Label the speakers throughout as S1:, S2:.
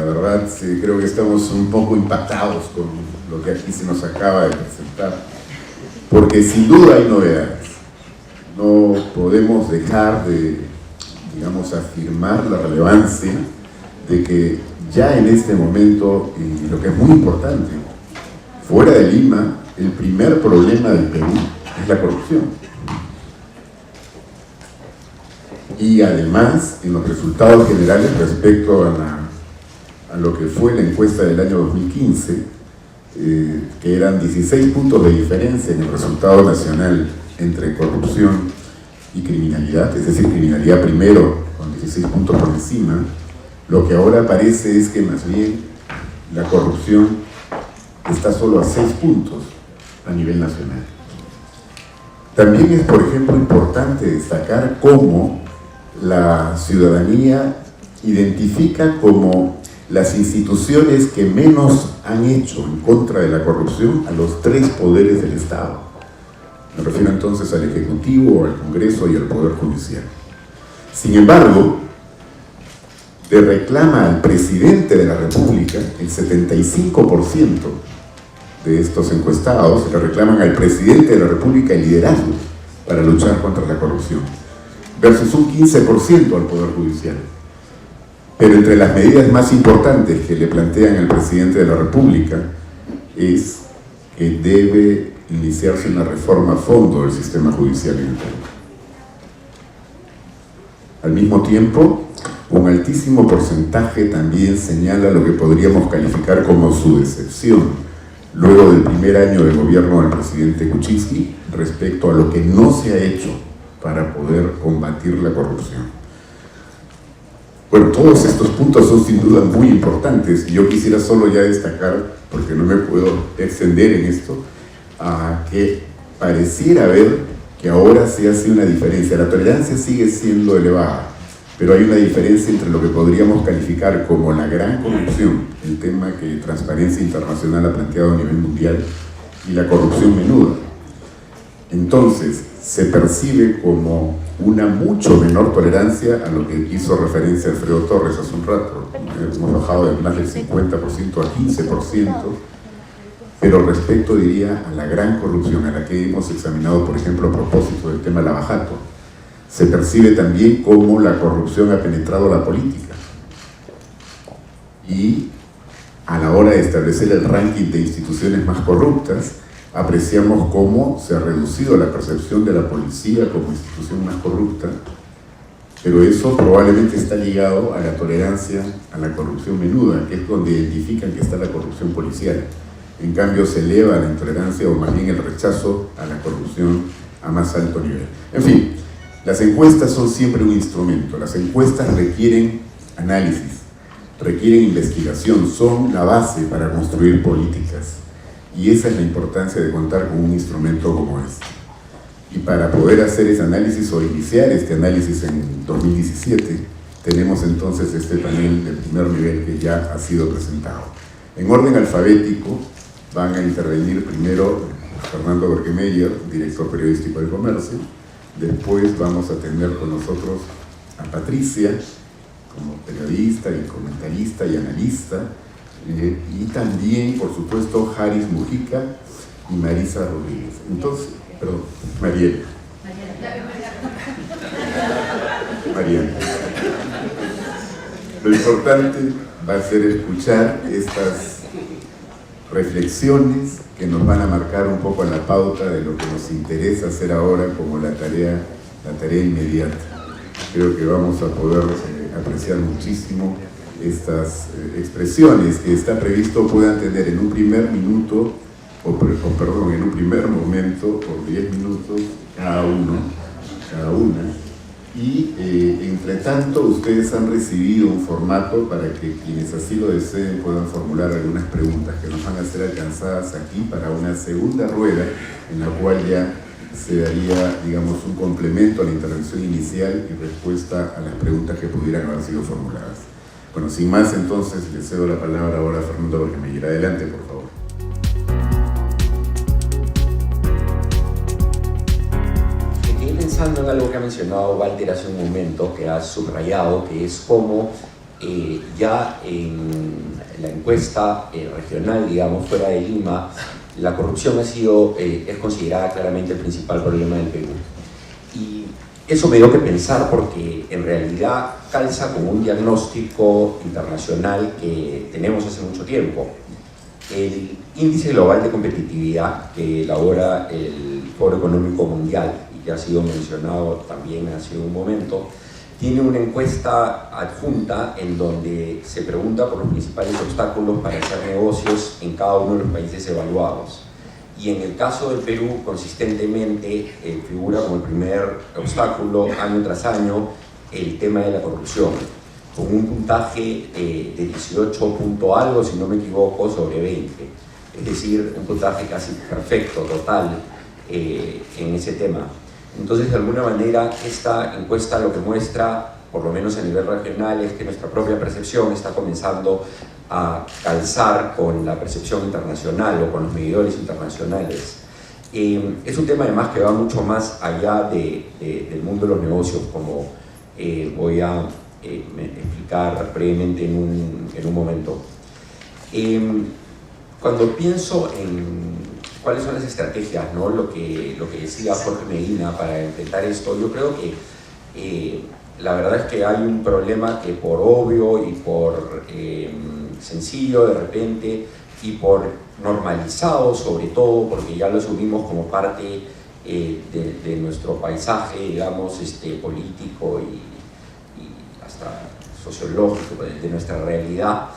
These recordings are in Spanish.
S1: verdad sí, creo que estamos un poco impactados con lo que aquí se nos acaba de presentar, porque sin duda hay novedades. No podemos dejar de, digamos, afirmar la relevancia de que ya en este momento, y lo que es muy importante, fuera de Lima, el primer problema del Perú es la corrupción. Y además, en los resultados generales respecto a lo que fue la encuesta del año 2015, que eran 16 puntos de diferencia en el resultado nacional entre corrupción y criminalidad, es decir, criminalidad primero con 16 puntos por encima, lo que ahora parece es que más bien la corrupción está solo a 6 puntos a nivel nacional. También es, por ejemplo, importante destacar cómo la ciudadanía identifica como las instituciones que menos han hecho en contra de la corrupción a los 3 poderes del Estado. Me refiero entonces al Ejecutivo, al Congreso y al Poder Judicial. Sin embargo, le reclama al presidente de la República, el 75% de estos encuestados le reclaman al presidente de la República el liderazgo para luchar contra la corrupción, versus un 15% al Poder Judicial. Pero entre las medidas más importantes que le plantean al presidente de la República es que debe iniciarse una reforma a fondo del sistema judicial en el Perú. Al mismo tiempo, un altísimo porcentaje también señala lo que podríamos calificar como su decepción luego del primer año de gobierno del presidente Kuczynski respecto a lo que no se ha hecho para poder combatir la corrupción. Bueno, todos estos puntos son sin duda muy importantes y yo quisiera solo ya destacar, porque no me puedo extender en esto, que pareciera ver que ahora se hace una diferencia. La tolerancia sigue siendo elevada, pero hay una diferencia entre lo que podríamos calificar como la gran corrupción, el tema que Transparencia Internacional ha planteado a nivel mundial, y la corrupción menuda. Entonces, se percibe como una mucho menor tolerancia a lo que hizo referencia Alfredo Torres hace un rato. Hemos bajado de más del 50% a 15%, pero respecto, diría, a la gran corrupción a la que hemos examinado, por ejemplo, a propósito del tema Lavajato, se percibe también cómo la corrupción ha penetrado la política. Y a la hora de establecer el ranking de instituciones más corruptas, apreciamos cómo se ha reducido la percepción de la policía como institución más corrupta, pero eso probablemente está ligado a la tolerancia a la corrupción menuda, que es donde identifican que está la corrupción policial. En cambio, se eleva la intolerancia o más bien el rechazo a la corrupción a más alto nivel. En fin, las encuestas son siempre un instrumento. Las encuestas requieren análisis, requieren investigación, son la base para construir políticas. Y esa es la importancia de contar con un instrumento como este. Y para poder hacer ese análisis o iniciar este análisis en 2017, tenemos entonces este panel de primer nivel que ya ha sido presentado. En orden alfabético van a intervenir primero Fernando Bergemeyer, director periodístico del Comercio. Después vamos a tener con nosotros a Patricia, como periodista y comentarista y analista, y también, por supuesto, Haris Mujica y Marisa Rodríguez. Entonces, perdón, Mariela. Mariela. Lo importante va a ser escuchar estas reflexiones que nos van a marcar un poco la pauta de lo que nos interesa hacer ahora como la tarea inmediata. Creo que vamos a poder apreciar muchísimo estas expresiones que está previsto puedan tener en un primer minuto, en un primer momento, por 10 minutos cada una. Y entre tanto, ustedes han recibido un formato para que quienes así lo deseen puedan formular algunas preguntas que nos van a ser alcanzadas aquí para una segunda rueda en la cual ya se daría, digamos, un complemento a la intervención inicial y respuesta a las preguntas que pudieran haber sido formuladas. Bueno, sin más, entonces, le cedo la palabra ahora a Fernando Bergemeyer. Adelante, por favor.
S2: Estoy pensando en algo que ha mencionado Walter hace un momento, que ha subrayado, que es cómo ya en la encuesta regional, digamos, fuera de Lima, la corrupción es considerada claramente el principal problema del Perú. Y eso me dio que pensar porque en realidad calza con un diagnóstico internacional que tenemos hace mucho tiempo. El Índice Global de Competitividad que elabora el Foro Económico Mundial y que ha sido mencionado también hace un momento, tiene una encuesta adjunta en donde se pregunta por los principales obstáculos para hacer negocios en cada uno de los países evaluados. Y en el caso del Perú, consistentemente figura como el primer obstáculo, año tras año, el tema de la corrupción, con un puntaje de 18 punto algo, si no me equivoco, sobre 20. Es decir, un puntaje casi perfecto, total, en ese tema. Entonces, de alguna manera, esta encuesta lo que muestra, por lo menos a nivel regional, es que nuestra propia percepción está comenzando a calzar con la percepción internacional o con los medidores internacionales. Es un tema además que va mucho más allá del mundo de los negocios, como voy a explicar brevemente en un momento. Cuando pienso en cuáles son las estrategias, ¿no? lo que decía Jorge Medina para enfrentar esto, yo creo que la verdad es que hay un problema que por obvio y por sencillo de repente y por normalizado sobre todo, porque ya lo asumimos como parte de nuestro paisaje, digamos, político y hasta sociológico de nuestra realidad,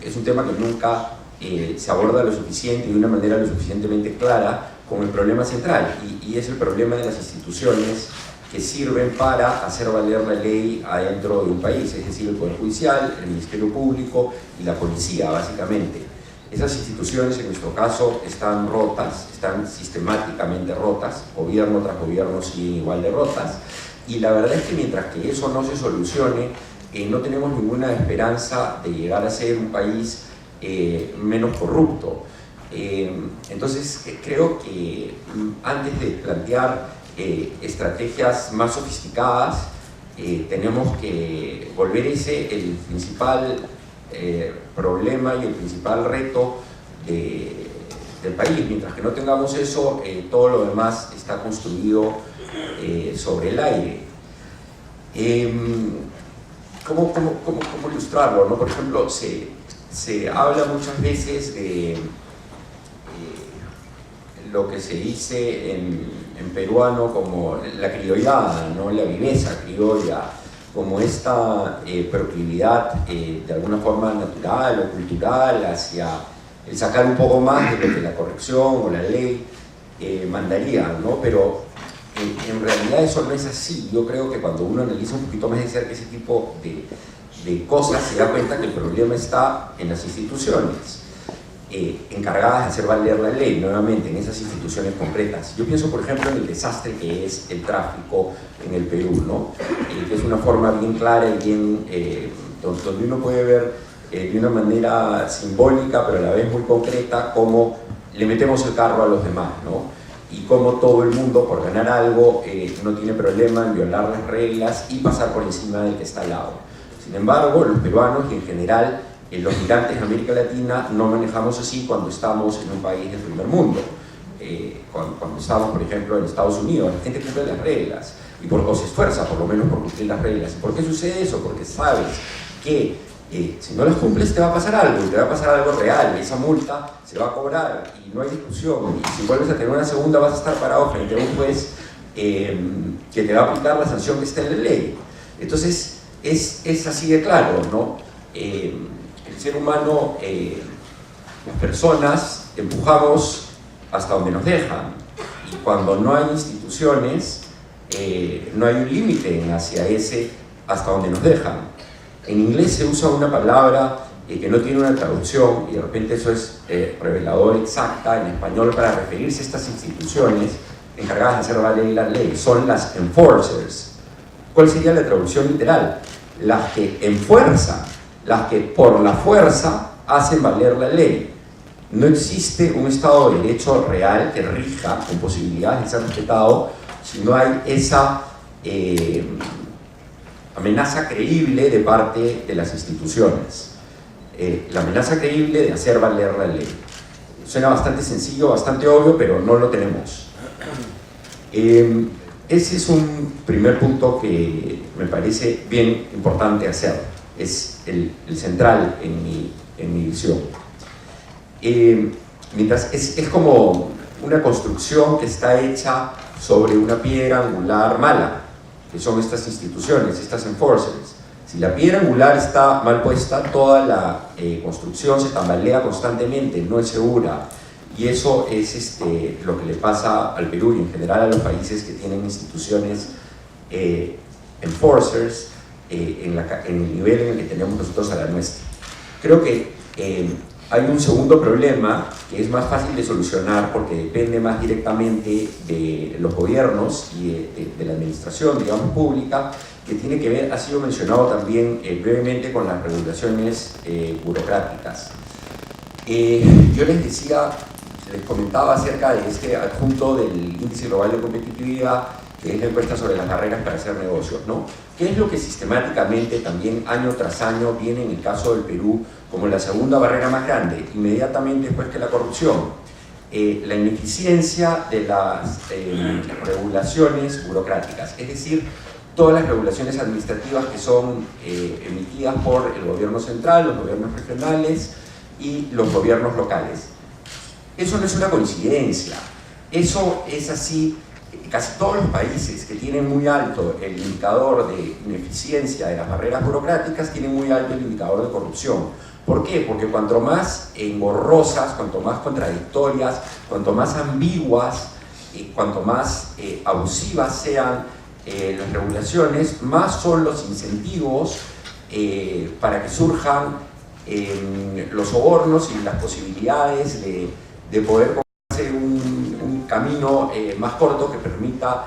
S2: es un tema que nunca se aborda lo suficiente y de una manera lo suficientemente clara como el problema central, y es el problema de las instituciones que sirven para hacer valer la ley adentro de un país, es decir, el Poder Judicial, el Ministerio Público y la Policía, básicamente. Esas instituciones, en nuestro caso, están rotas, están sistemáticamente rotas, gobierno tras gobierno siguen igual de rotas, y la verdad es que mientras que eso no se solucione, no tenemos ninguna esperanza de llegar a ser un país menos corrupto. Entonces, creo que antes de plantear estrategias más sofisticadas, tenemos que volver ese el principal problema y el principal reto del país. Mientras que no tengamos eso, todo lo demás está construido sobre el aire. ¿Cómo ilustrarlo, ¿no? Por ejemplo, se habla muchas veces de lo que se dice en peruano como la criollada, ¿no? La viveza criolla, como esta proclividad de alguna forma natural o cultural hacia el sacar un poco más de lo que la corrección o la ley mandaría, ¿no? Pero en realidad eso no es así. Yo creo que cuando uno analiza un poquito más de cerca ese tipo de cosas, se da cuenta que el problema está en las instituciones encargadas de hacer valer la ley, nuevamente, en esas instituciones concretas. Yo pienso, por ejemplo, en el desastre que es el tráfico en el Perú, ¿no? Que es una forma bien clara y bien, donde uno puede ver de una manera simbólica, pero a la vez muy concreta, cómo le metemos el carro a los demás, ¿no? Y cómo todo el mundo, por ganar algo, no tiene problema en violar las reglas y pasar por encima del que está al lado. Sin embargo, los peruanos y en general los migrantes de América Latina no manejamos así cuando estamos en un país del primer mundo. Cuando estamos, por ejemplo, en Estados Unidos, la gente cumple las reglas o se esfuerza por lo menos por cumplir las reglas. ¿Y por qué sucede eso? Porque sabes que si no las cumples te va a pasar algo, y te va a pasar algo real, esa multa se va a cobrar y no hay discusión, y si vuelves a tener una segunda vas a estar parado frente a un juez que te va a aplicar la sanción que está en la ley. Entonces es así de claro, ¿no? El ser humano, las personas empujamos hasta donde nos dejan, y cuando no hay instituciones no hay un límite hacia ese hasta donde nos dejan. En inglés se usa una palabra que no tiene una traducción, y de repente eso es revelador exacta en español para referirse a estas instituciones encargadas de hacer valer la ley. Son las enforcers. ¿Cuál sería la traducción literal? Las que enfuerzan, las que por la fuerza hacen valer la ley. No existe un Estado de Derecho real que rija con posibilidades de ser respetado si no hay esa amenaza creíble de parte de las instituciones. La amenaza creíble de hacer valer la ley. Suena bastante sencillo, bastante obvio, pero no lo tenemos. Ese es un primer punto que me parece bien importante hacer. Es el central en mi visión. Mientras es como una construcción que está hecha sobre una piedra angular mala, que son estas instituciones, estas enforcers. Si la piedra angular está mal puesta, toda la construcción se tambalea constantemente, no es segura. Y eso es lo que le pasa al Perú y en general a los países que tienen instituciones enforcers en el nivel en el que tenemos nosotros a la nuestra. Creo que hay un segundo problema que es más fácil de solucionar porque depende más directamente de los gobiernos y de la administración, digamos, pública, que tiene que ver, ha sido mencionado también brevemente con las regulaciones burocráticas. Yo les comentaba acerca de este adjunto del Índice Global de Competitividad, que es la encuesta sobre las barreras para hacer negocios, ¿no? ¿Qué es lo que sistemáticamente también año tras año viene en el caso del Perú como la segunda barrera más grande, inmediatamente después que la corrupción? La ineficiencia de las regulaciones burocráticas, es decir, todas las regulaciones administrativas que son emitidas por el gobierno central, los gobiernos regionales y los gobiernos locales. Eso no es una coincidencia, eso es así. Casi todos los países que tienen muy alto el indicador de ineficiencia de las barreras burocráticas tienen muy alto el indicador de corrupción. ¿Por qué? Porque cuanto más engorrosas, cuanto más contradictorias, cuanto más ambiguas, cuanto más abusivas sean las regulaciones, más son los incentivos para que surjan los sobornos y las posibilidades de poder hacer un camino más corto que permita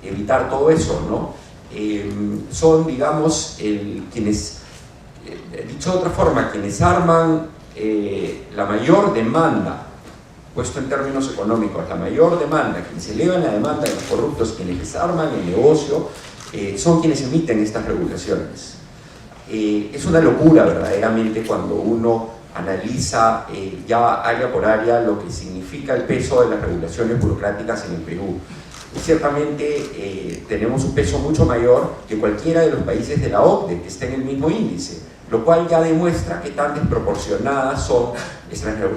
S2: evitar todo eso, ¿no? Son, digamos, quienes, dicho de otra forma, quienes arman la mayor demanda, puesto en términos económicos, la mayor demanda, quienes elevan la demanda de los corruptos, quienes desarman el negocio, son quienes emiten estas regulaciones. Es una locura verdaderamente cuando uno analiza ya área por área lo que significa el peso de las regulaciones burocráticas en el Perú. Y ciertamente tenemos un peso mucho mayor que cualquiera de los países de la OCDE que esté en el mismo índice, lo cual ya demuestra que tan desproporcionadas son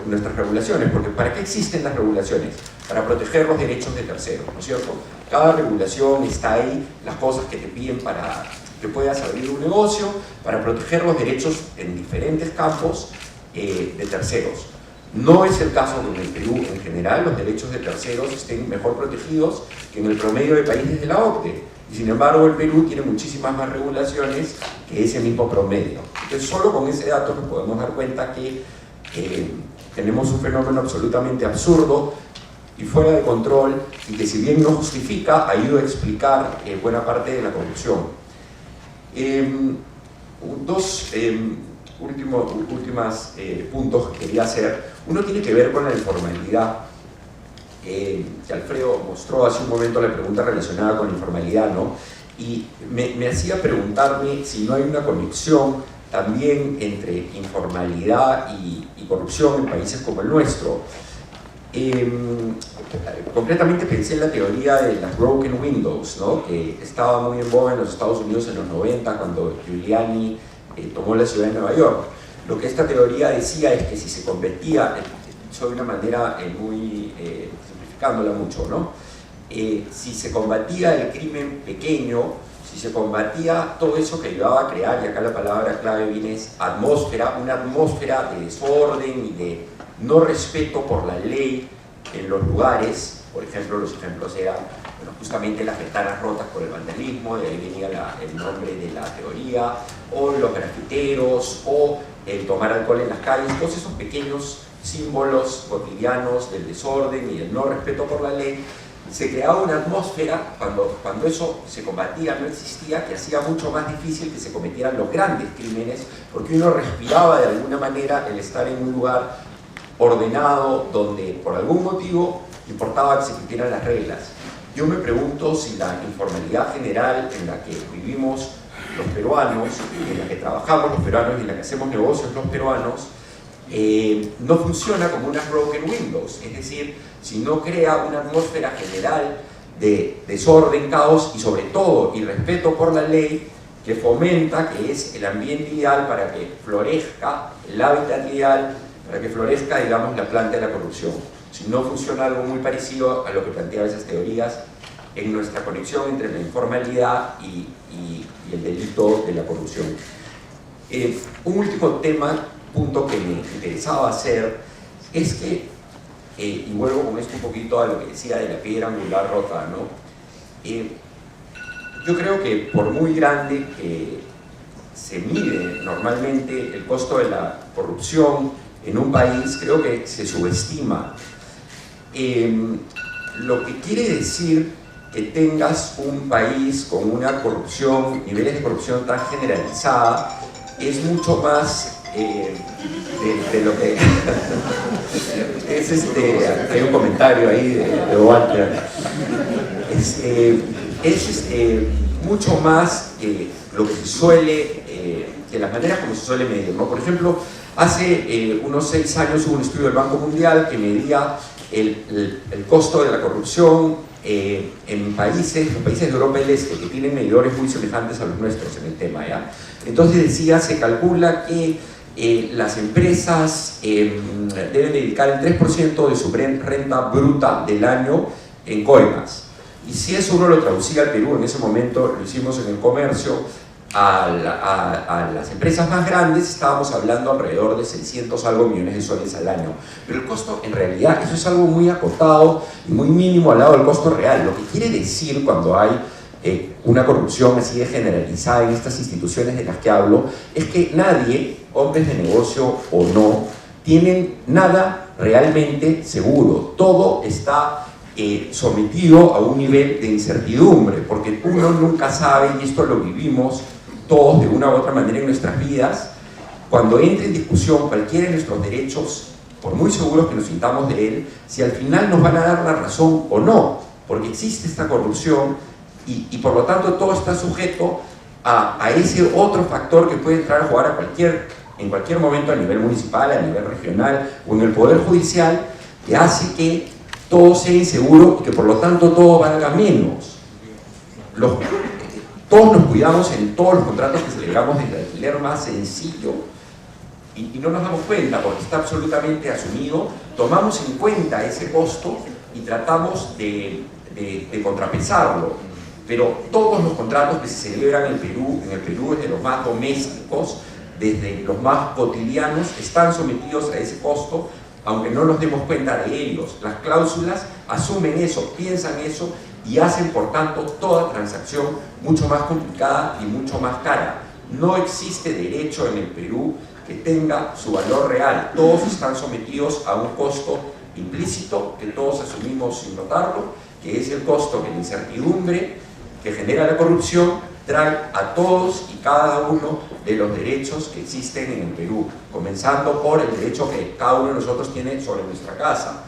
S2: nuestras regulaciones, porque ¿para qué existen las regulaciones? Para proteger los derechos de terceros, ¿no es cierto? Cada regulación está ahí, las cosas que te piden para que puedas abrir un negocio, para proteger los derechos en diferentes campos de terceros. No es el caso que en el Perú, en general, los derechos de terceros estén mejor protegidos que en el promedio de países de la OCDE. Y sin embargo, el Perú tiene muchísimas más regulaciones que ese mismo promedio. Entonces, solo con ese dato nos podemos dar cuenta que tenemos un fenómeno absolutamente absurdo y fuera de control, y que si bien no justifica, ayuda a explicar buena parte de la corrupción. Dos últimos puntos que quería hacer. Uno tiene que ver con la informalidad, que Alfredo mostró hace un momento la pregunta relacionada con la informalidad, ¿no? Y me hacía preguntarme si no hay una conexión también entre informalidad y corrupción en países como el nuestro. Concretamente pensé en la teoría de las broken windows, ¿no? Que estaba muy en boga en los Estados Unidos en los 90 cuando Giuliani tomó la ciudad de Nueva York. Lo que esta teoría decía es que si se competía, de una manera muy simplificándola mucho, ¿no? Si se combatía el crimen pequeño, si se combatía todo eso que ayudaba a crear, y acá la palabra clave viene es atmósfera, una atmósfera de desorden y de no respeto por la ley en los lugares. Por ejemplo, los ejemplos eran justamente las ventanas rotas por el vandalismo, de ahí venía el nombre de la teoría, o los grafiteros, o el tomar alcohol en las calles, todos esos pequeños símbolos cotidianos del desorden y del no respeto por la ley. Se creaba una atmósfera, cuando eso se combatía, no existía, que hacía mucho más difícil que se cometieran los grandes crímenes, porque uno respiraba de alguna manera el estar en un lugar ordenado, donde por algún motivo importaba que se cumplieran las reglas. Yo me pregunto si la informalidad general en la que vivimos los peruanos, en la que trabajamos los peruanos y en la que hacemos negocios los peruanos, no funciona como unas broken windows, es decir, si no crea una atmósfera general de desorden, caos y sobre todo irrespeto por la ley, que fomenta, que es el ambiente ideal para que florezca, el hábitat ideal, para que florezca, digamos, la planta de la corrupción. Si no funciona algo muy parecido a lo que plantean esas teorías en nuestra conexión entre la informalidad y el delito de la corrupción. Un último punto que me interesaba hacer es que, y vuelvo con esto un poquito a lo que decía de la piedra angular rota, ¿no? Yo creo que por muy grande que se mide normalmente el costo de la corrupción en un país, creo que se subestima. Lo que quiere decir que tengas un país con una corrupción, niveles de corrupción tan generalizada, es mucho más de lo que... hay un comentario ahí de Walter. Es mucho más que lo que se suele, que las maneras como se suele medir, ¿no? Por ejemplo, hace unos 6 años hubo un estudio del Banco Mundial que medía el costo de la corrupción en los países de Europa del Este, que tienen medidores muy semejantes a los nuestros en el tema, ¿ya? Entonces decía, se calcula que las empresas deben dedicar el 3% de su renta bruta del año en coimas. Y si eso uno lo traducía al Perú, en ese momento lo hicimos en el comercio, a las empresas más grandes estábamos hablando alrededor de 600 algo millones de soles al año. Pero el costo, en realidad, eso es algo muy acotado y muy mínimo al lado del costo real. Lo que quiere decir cuando hay una corrupción así de generalizada en estas instituciones de las que hablo, es que nadie, hombres de negocio o no, tienen nada realmente seguro. Todo está sometido a un nivel de incertidumbre, porque uno nunca sabe, y esto lo vivimos todos de una u otra manera en nuestras vidas, cuando entre en discusión cualquiera de nuestros derechos, por muy seguros que nos sintamos de él, si al final nos van a dar la razón o no, porque existe esta corrupción y por lo tanto todo está sujeto a ese otro factor que puede entrar a jugar en cualquier momento a nivel municipal, a nivel regional o en el Poder Judicial, que hace que todo sea inseguro y que por lo tanto todo valga menos. Todos nos cuidamos en todos los contratos que celebramos desde el alquiler más sencillo y no nos damos cuenta porque está absolutamente asumido. Tomamos en cuenta ese costo y tratamos de contrapesarlo, pero todos los contratos que se celebran en el Perú, desde los más domésticos, desde los más cotidianos, están sometidos a ese costo, aunque no nos demos cuenta de ellos. Las cláusulas asumen eso, piensan eso y hacen por tanto toda transacción mucho más complicada y mucho más cara. No existe derecho en el Perú que tenga su valor real. Todos están sometidos a un costo implícito que todos asumimos sin notarlo, que es el costo que la incertidumbre que genera la corrupción trae a todos y cada uno de los derechos que existen en el Perú, comenzando por el derecho que cada uno de nosotros tiene sobre nuestra casa,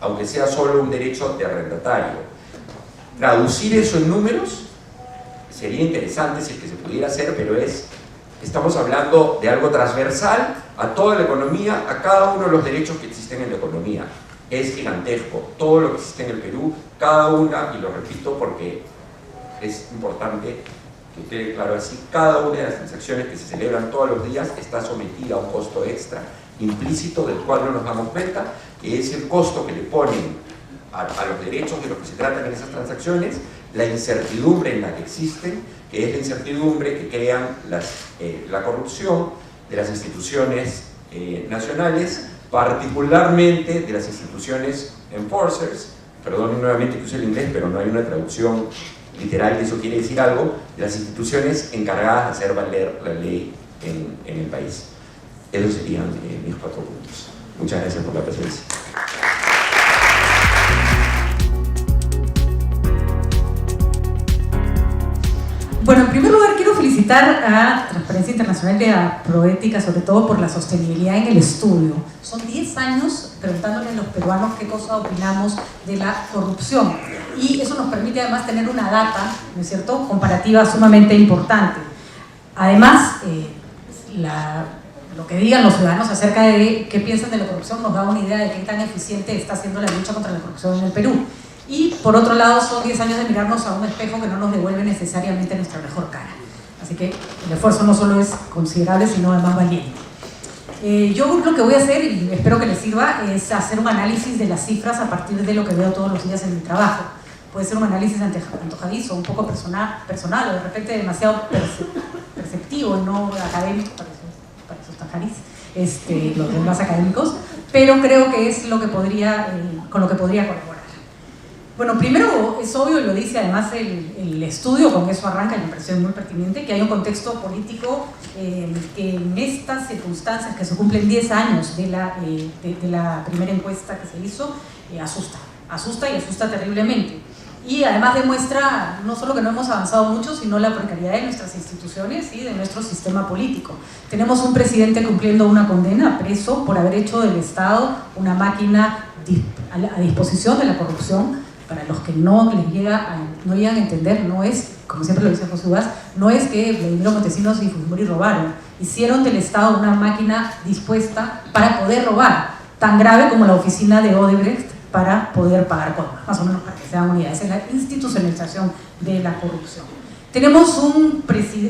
S2: aunque sea solo un derecho de arrendatario. Traducir eso en números sería interesante si es que se pudiera hacer, pero estamos hablando de algo transversal a toda la economía, a cada uno de los derechos que existen en la economía. Es gigantesco, todo lo que existe en el Perú, cada una, y lo repito porque es importante que quede claro así, cada una de las transacciones que se celebran todos los días está sometida a un costo extra implícito del cual no nos damos cuenta, que es el costo que le ponen a los derechos de los que se tratan en esas transacciones, la incertidumbre en la que existen, que es la incertidumbre que crean la corrupción de las instituciones nacionales, particularmente de las instituciones enforcers. Perdonen nuevamente que use el inglés, pero no hay una traducción literal y eso quiere decir algo, de las instituciones encargadas de hacer valer la ley en el país. Esos serían mis 4 puntos. Muchas gracias por la presencia.
S3: Bueno, en primer lugar quiero felicitar a Transparencia Internacional y a Proética, sobre todo por la sostenibilidad en el estudio. Son 10 años preguntándole a los peruanos qué cosa opinamos de la corrupción. Y eso nos permite además tener una data, ¿no es cierto?, comparativa sumamente importante. Además, lo que digan los ciudadanos acerca de qué piensan de la corrupción nos da una idea de qué tan eficiente está siendo la lucha contra la corrupción en el Perú. Y por otro lado, son 10 años de mirarnos a un espejo que no nos devuelve necesariamente nuestra mejor cara. Así que el esfuerzo no solo es considerable, sino además valiente. Yo lo que voy a hacer, y espero que les sirva, es hacer un análisis de las cifras a partir de lo que veo todos los días en mi trabajo. Puede ser un análisis antojadizo, un poco personal o de repente demasiado perceptivo y no académico, para esos tajaris, los demás académicos, pero creo que es lo que con lo que podría colaborar. Bueno, primero es obvio, y lo dice además el estudio, con eso arranca y me pareció muy pertinente, que hay un contexto político que en estas circunstancias, que se cumplen 10 años de la primera encuesta que se hizo, asusta y asusta terriblemente. Y además demuestra no solo que no hemos avanzado mucho, sino la precariedad de nuestras instituciones y de nuestro sistema político. Tenemos un presidente cumpliendo una condena, preso por haber hecho del Estado una máquina a disposición de la corrupción. Para los que no llegan a entender, no es, como siempre lo dice José Ubas, no es que Vladimiro Montesinos y Fujimori robaron, hicieron del Estado una máquina dispuesta para poder robar, tan grave como la oficina de Odebrecht para poder pagar coimas, más o menos para que se dan una idea. Esa es la institucionalización de la corrupción. Tenemos un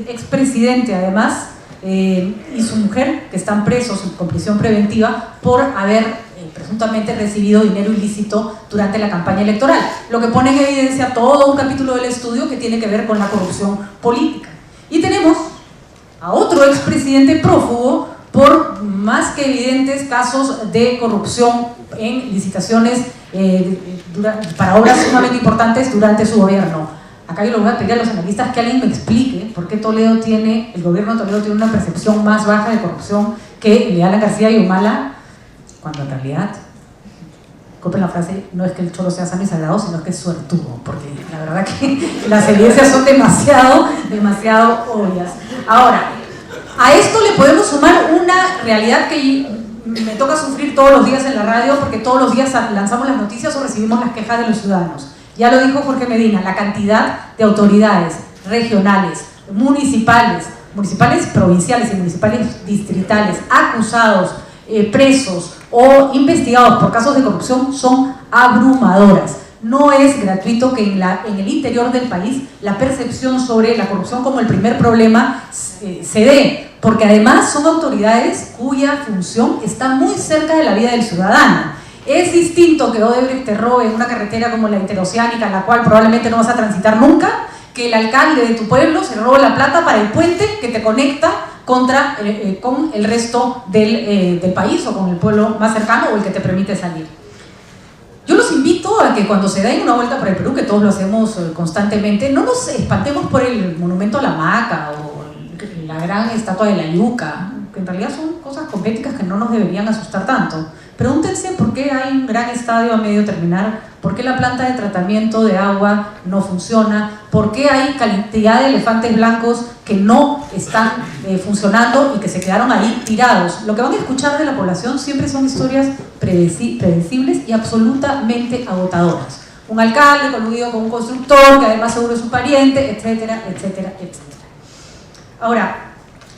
S3: expresidente, además, y su mujer, que están presos con prisión preventiva por haber presuntamente recibido dinero ilícito durante la campaña electoral, lo que pone en evidencia todo un capítulo del estudio que tiene que ver con la corrupción política. Y tenemos a otro expresidente prófugo por más que evidentes casos de corrupción en licitaciones para obras sumamente importantes durante su gobierno. Acá yo le voy a pedir a los analistas que alguien me explique por qué el gobierno de Toledo tiene una percepción más baja de corrupción que el de Alan García y Humala, cuando en realidad, disculpen la frase, no es que el cholo sea sano y sagrado, sino que es suertudo, porque la verdad que las evidencias son demasiado obvias. Ahora, a esto le podemos sumar una realidad que me toca sufrir todos los días en la radio, porque todos los días lanzamos las noticias o recibimos las quejas de los ciudadanos. Ya lo dijo Jorge Medina, la cantidad de autoridades regionales, municipales, provinciales y municipales distritales, acusados, presos o investigados por casos de corrupción son abrumadoras. No es gratuito que en el interior del país la percepción sobre la corrupción como el primer problema se dé, porque además son autoridades cuya función está muy cerca de la vida del ciudadano. Es distinto que Odebrecht te robe una carretera como la interoceánica, la cual probablemente no vas a transitar nunca, que el alcalde de tu pueblo se robe la plata para el puente que te conecta con el resto del país o con el pueblo más cercano o el que te permite salir. Yo los invito a que cuando se den una vuelta por el Perú, que todos lo hacemos constantemente, no nos espantemos por el monumento a la Maca o la gran estatua de la Yuca, que en realidad son cosas cosméticas que no nos deberían asustar tanto. Pregúntense por qué hay un gran estadio a medio terminar, por qué la planta de tratamiento de agua no funciona, por qué hay cantidad de elefantes blancos que no están funcionando y que se quedaron ahí tirados. Lo que van a escuchar de la población siempre son historias predecibles y absolutamente agotadoras. Un alcalde coludido con un constructor que además seguro es su pariente, etcétera, etcétera, etcétera. Ahora,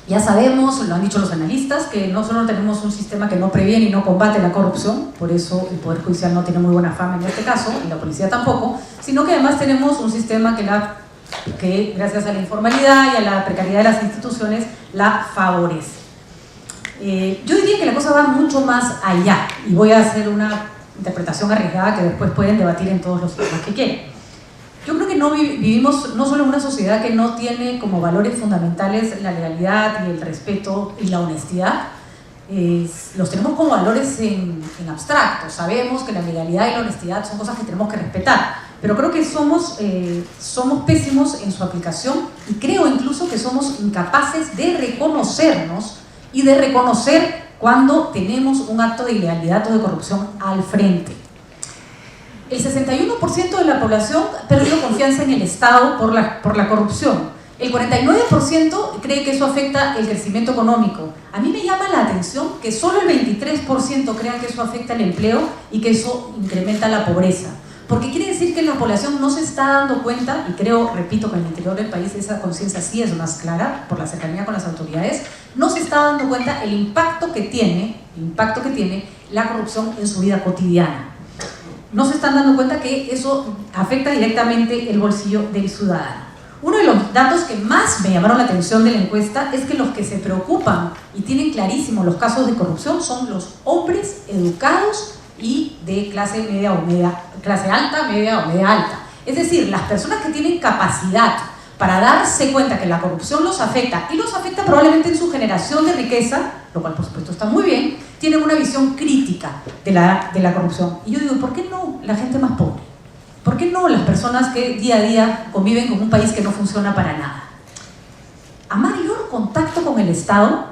S3: ya sabemos, lo han dicho los analistas, que no solo tenemos un sistema que no previene y no combate la corrupción, por eso el Poder Judicial no tiene muy buena fama en este caso, y la policía tampoco, sino que además tenemos un sistema que gracias a la informalidad y a la precariedad de las instituciones, la favorece. Yo diría que la cosa va mucho más allá, y voy a hacer una interpretación arriesgada que después pueden debatir en todos los temas que quieran. Yo creo que vivimos no solo en una sociedad que no tiene como valores fundamentales la legalidad y el respeto y la honestidad, los tenemos como valores en abstracto. Sabemos que la legalidad y la honestidad son cosas que tenemos que respetar, pero creo que somos pésimos en su aplicación y creo incluso que somos incapaces de reconocernos y de reconocer cuando tenemos un acto de ilegalidad o de corrupción al frente. El 61% de la población ha perdido confianza en el Estado por la corrupción. El 49% cree que eso afecta el crecimiento económico. A mí me llama la atención que solo el 23% crean que eso afecta el empleo y que eso incrementa la pobreza. porque quiere decir que la población no se está dando cuenta, y creo, repito, que en el interior del país esa conciencia sí es más clara por la cercanía con las autoridades, no se está dando cuenta el impacto que tiene la corrupción en su vida cotidiana. No se están dando cuenta que eso afecta directamente el bolsillo del ciudadano. Uno de los datos que más me llamaron la atención de la encuesta es que los que se preocupan y tienen clarísimos los casos de corrupción son los hombres educados y de clase media o clase alta, media o media alta. Es decir, las personas que tienen capacidad para darse cuenta que la corrupción los afecta, y los afecta probablemente en su generación de riqueza, lo cual por supuesto está muy bien, tienen una visión crítica de la corrupción. Y yo digo, ¿por qué no la gente más pobre? ¿Por qué no las personas que día a día conviven con un país que no funciona para nada? A mayor contacto con el Estado,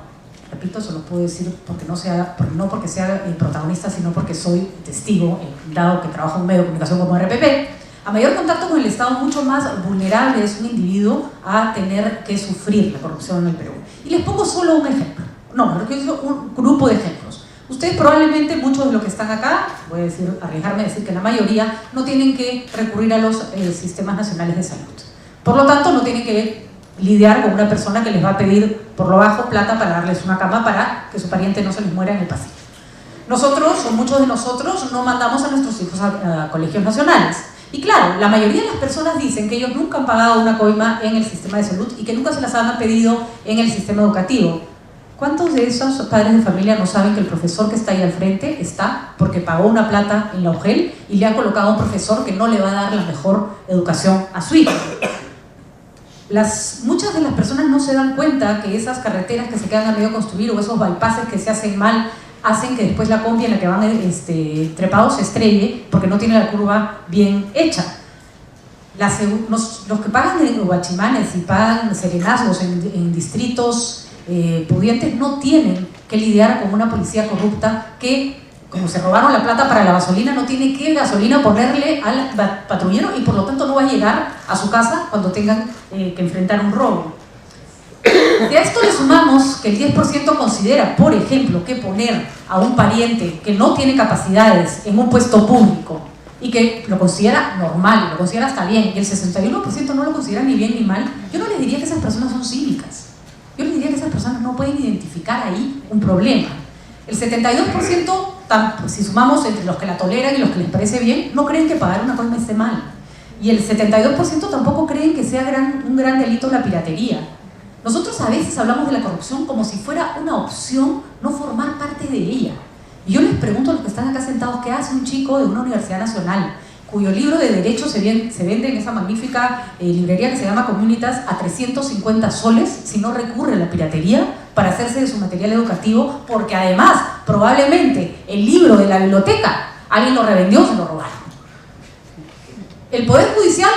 S3: repito, eso lo puedo decir no porque sea protagonista, sino porque soy testigo, dado que trabajo en un medio de comunicación como RPP, a mayor contacto con el Estado, mucho más vulnerable es un individuo a tener que sufrir la corrupción en el Perú. Y les pongo solo un ejemplo, un grupo de ejemplos. Ustedes probablemente, muchos de los que están acá, voy a arriesgarme a decir que la mayoría, no tienen que recurrir a los sistemas nacionales de salud. Por lo tanto, no tienen que lidiar con una persona que les va a pedir por lo bajo plata para darles una cama para que su pariente no se les muera en el pasillo. Nosotros, o muchos de nosotros, no mandamos a nuestros hijos a colegios nacionales. Y claro, la mayoría de las personas dicen que ellos nunca han pagado una coima en el sistema de salud y que nunca se las han pedido en el sistema educativo. ¿Cuántos de esos padres de familia no saben que el profesor que está ahí al frente está porque pagó una plata en la UGEL y le ha colocado a un profesor que no le va a dar la mejor educación a su hijo? Muchas de las personas no se dan cuenta que esas carreteras que se quedan a medio construir o esos bypasses que se hacen mal hacen que después la combi en la que van trepados se estrelle porque no tiene la curva bien hecha. Los que pagan en guachimanes y pagan serenazgos en distritos pudientes no tienen que lidiar con una policía corrupta que, como se robaron la plata para la gasolina, no tiene qué gasolina ponerle al patrullero y por lo tanto no va a llegar a su casa cuando tengan que enfrentar un robo. Y a esto le sumamos que el 10% considera, por ejemplo, que poner a un pariente que no tiene capacidades en un puesto público y que lo considera normal, lo considera hasta bien, y el 61% no lo considera ni bien ni mal. Yo no les diría que esas personas son cívicas. Yo les diría que esas personas no pueden identificar ahí un problema. El 72%, si sumamos entre los que la toleran y los que les parece bien, no creen que pagar una coima esté mal. Y el 72% tampoco creen que sea un gran delito la piratería. Nosotros a veces hablamos de la corrupción como si fuera una opción no formar parte de ella. Y yo les pregunto a los que están acá sentados, ¿qué hace un chico de una universidad nacional cuyo libro de derecho se vende en esa magnífica librería que se llama Communitas a 350 soles si no recurre a la piratería para hacerse de su material educativo? Porque además, probablemente, el libro de la biblioteca, alguien lo revendió o se lo robaron. El Poder Judicial,